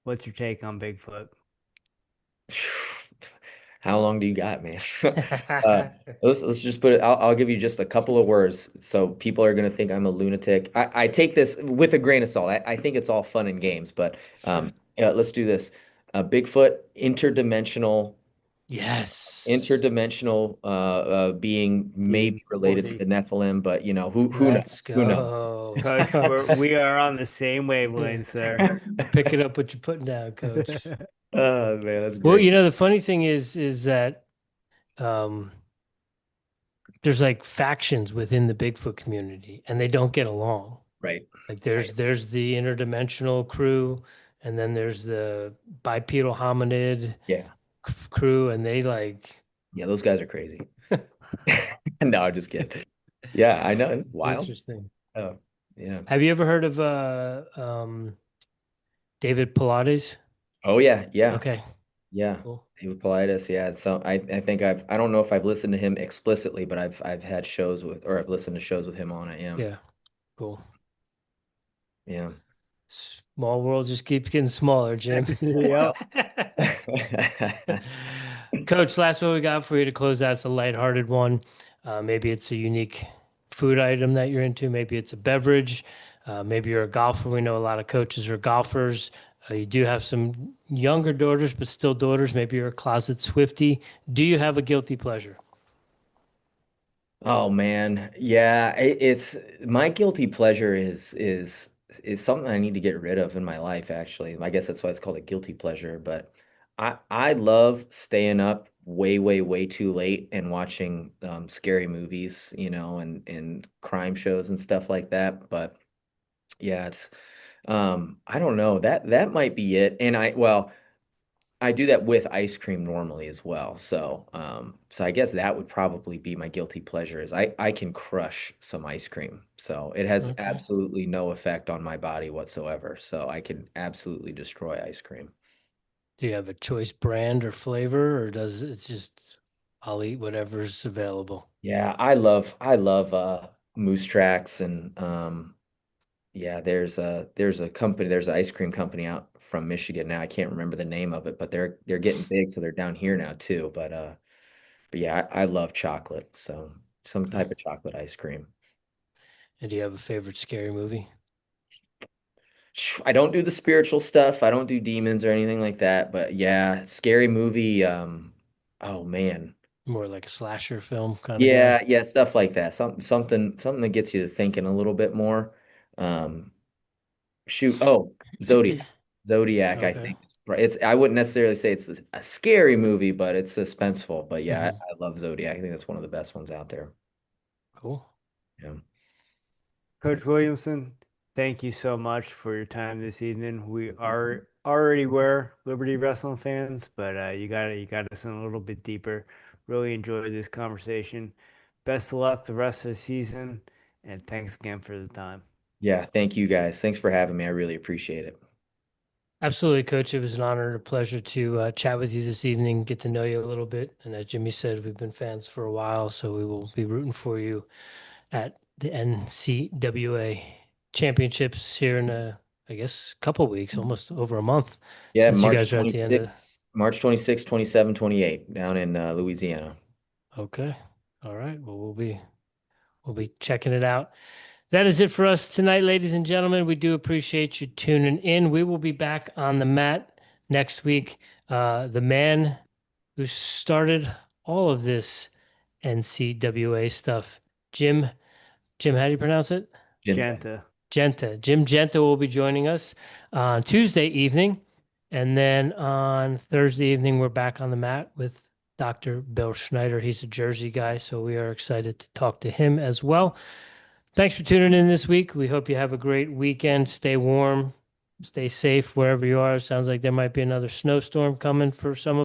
Speaker 3: What's your take on Bigfoot?
Speaker 2: How long do you got, man? Uh, let's just put it. I'll give you just a couple of words, so people are gonna think I'm a lunatic. I take this with a grain of salt. I think it's all fun and games, but
Speaker 1: Sure.
Speaker 2: yeah, let's do this. Bigfoot,
Speaker 1: Yes.
Speaker 2: interdimensional being
Speaker 3: Being
Speaker 2: maybe related to
Speaker 3: Morty.
Speaker 2: the Nephilim, but who knows?
Speaker 1: Let's
Speaker 2: Who knows?
Speaker 1: go.
Speaker 3: Coach, we are on the same wavelength, sir.
Speaker 1: Pick it up what you're putting down, coach.
Speaker 2: Oh man, that's
Speaker 1: Well,
Speaker 2: great.
Speaker 1: the funny thing is that um there's like factions within the Bigfoot community and they don't get along.
Speaker 2: Right.
Speaker 1: Like
Speaker 2: Right.
Speaker 1: there's the interdimensional crew and then there's the bipedal hominid
Speaker 2: Yeah.
Speaker 1: crew and they like
Speaker 2: Yeah, those guys are crazy. No, I'm just kidding. Yeah, I know. It's wild.
Speaker 1: interesting.
Speaker 2: Oh, yeah.
Speaker 1: Have you ever heard of David Pilates?
Speaker 2: Oh yeah, yeah,
Speaker 1: Okay,
Speaker 2: yeah.
Speaker 1: cool.
Speaker 2: David Paulides, yeah. So I think I don't know if I've listened to him explicitly, but I've had shows with or I've listened to shows with him on it. Yeah.
Speaker 1: Yeah, cool.
Speaker 2: Yeah.
Speaker 1: Small world just keeps getting smaller, Jim.
Speaker 3: Yep.
Speaker 1: Coach, last one we got for you to close out. It's a lighthearted one. Maybe it's a unique food item that you're into. Maybe it's a beverage. Maybe you're a golfer. We know a lot of coaches are golfers. You do have some younger daughters, but still daughters. Maybe you're a closet Swiftie. Do you have a guilty pleasure?
Speaker 2: Oh man, yeah. It's my guilty pleasure is something I need to get rid of in my life. Actually, I guess that's why it's called a guilty pleasure. But I love staying up way, way, way too late and watching scary movies, and crime shows and stuff like that. But yeah, it's I don't know that might be it. And I do that with ice cream normally as well. So I guess that would probably be my guilty pleasure is I can crush some ice cream. So it has
Speaker 1: Okay.
Speaker 2: absolutely no effect on my body whatsoever. So I can absolutely destroy ice cream.
Speaker 1: Do you have a choice brand or flavor, or does it's just I'll eat whatever's available?
Speaker 2: Yeah, I love moose tracks and yeah, there's a company, there's an ice cream company out from Michigan now. I can't remember the name of it, but they're getting big, so they're down here now too. But yeah, I love chocolate, so some
Speaker 1: Okay.
Speaker 2: type of chocolate ice cream.
Speaker 1: And do you have a favorite scary movie?
Speaker 2: I don't do the spiritual stuff. I don't do demons or anything like that. But yeah, scary movie. Oh man,
Speaker 1: More like a slasher film kind of guy?
Speaker 2: yeah, yeah, stuff like that. Something that gets you to thinking a little bit more. Um, shoot. Oh, Zodiac. Zodiac, I
Speaker 1: Okay.
Speaker 2: think it's. I wouldn't necessarily say it's a scary movie, but it's suspenseful. But yeah,
Speaker 1: Hmm.
Speaker 2: I love Zodiac. I think that's one of the best ones out there.
Speaker 1: Cool.
Speaker 2: Yeah.
Speaker 3: Coach Williamson, thank you so much for your time this evening. We are already were Liberty Wrestling fans, but you got us in a little bit deeper. Really enjoyed this conversation. Best of luck the rest of the season, and thanks again for the time.
Speaker 2: Yeah. Thank you guys. Thanks for having me. I really appreciate it.
Speaker 1: Absolutely, Coach. It was an honor and a pleasure to chat with you this evening, get to know you a little bit. And as Jimmy said, we've been fans for a while, so we will be rooting for you at the NCWA championships here in I guess, couple weeks, almost over a month.
Speaker 2: Yeah,
Speaker 1: since you
Speaker 2: March
Speaker 1: guys are at the end of
Speaker 2: 26, March 26, 27, 28 down in Louisiana.
Speaker 1: Okay. All right. Well, we'll be checking it out. That is it for us tonight, ladies and gentlemen. We do appreciate you tuning in. We will be back on the mat next week. The man who started all of this NCWA stuff, Jim, how do you pronounce it?
Speaker 3: Genta.
Speaker 1: Jim Genta will be joining us on Tuesday evening. And then on Thursday evening, we're back on the mat with Dr. Bill Schneider. He's a Jersey guy, so we are excited to talk to him as well. Thanks for tuning in this week. We hope you have a great weekend. Stay warm, stay safe wherever you are. Sounds like there might be another snowstorm coming for some of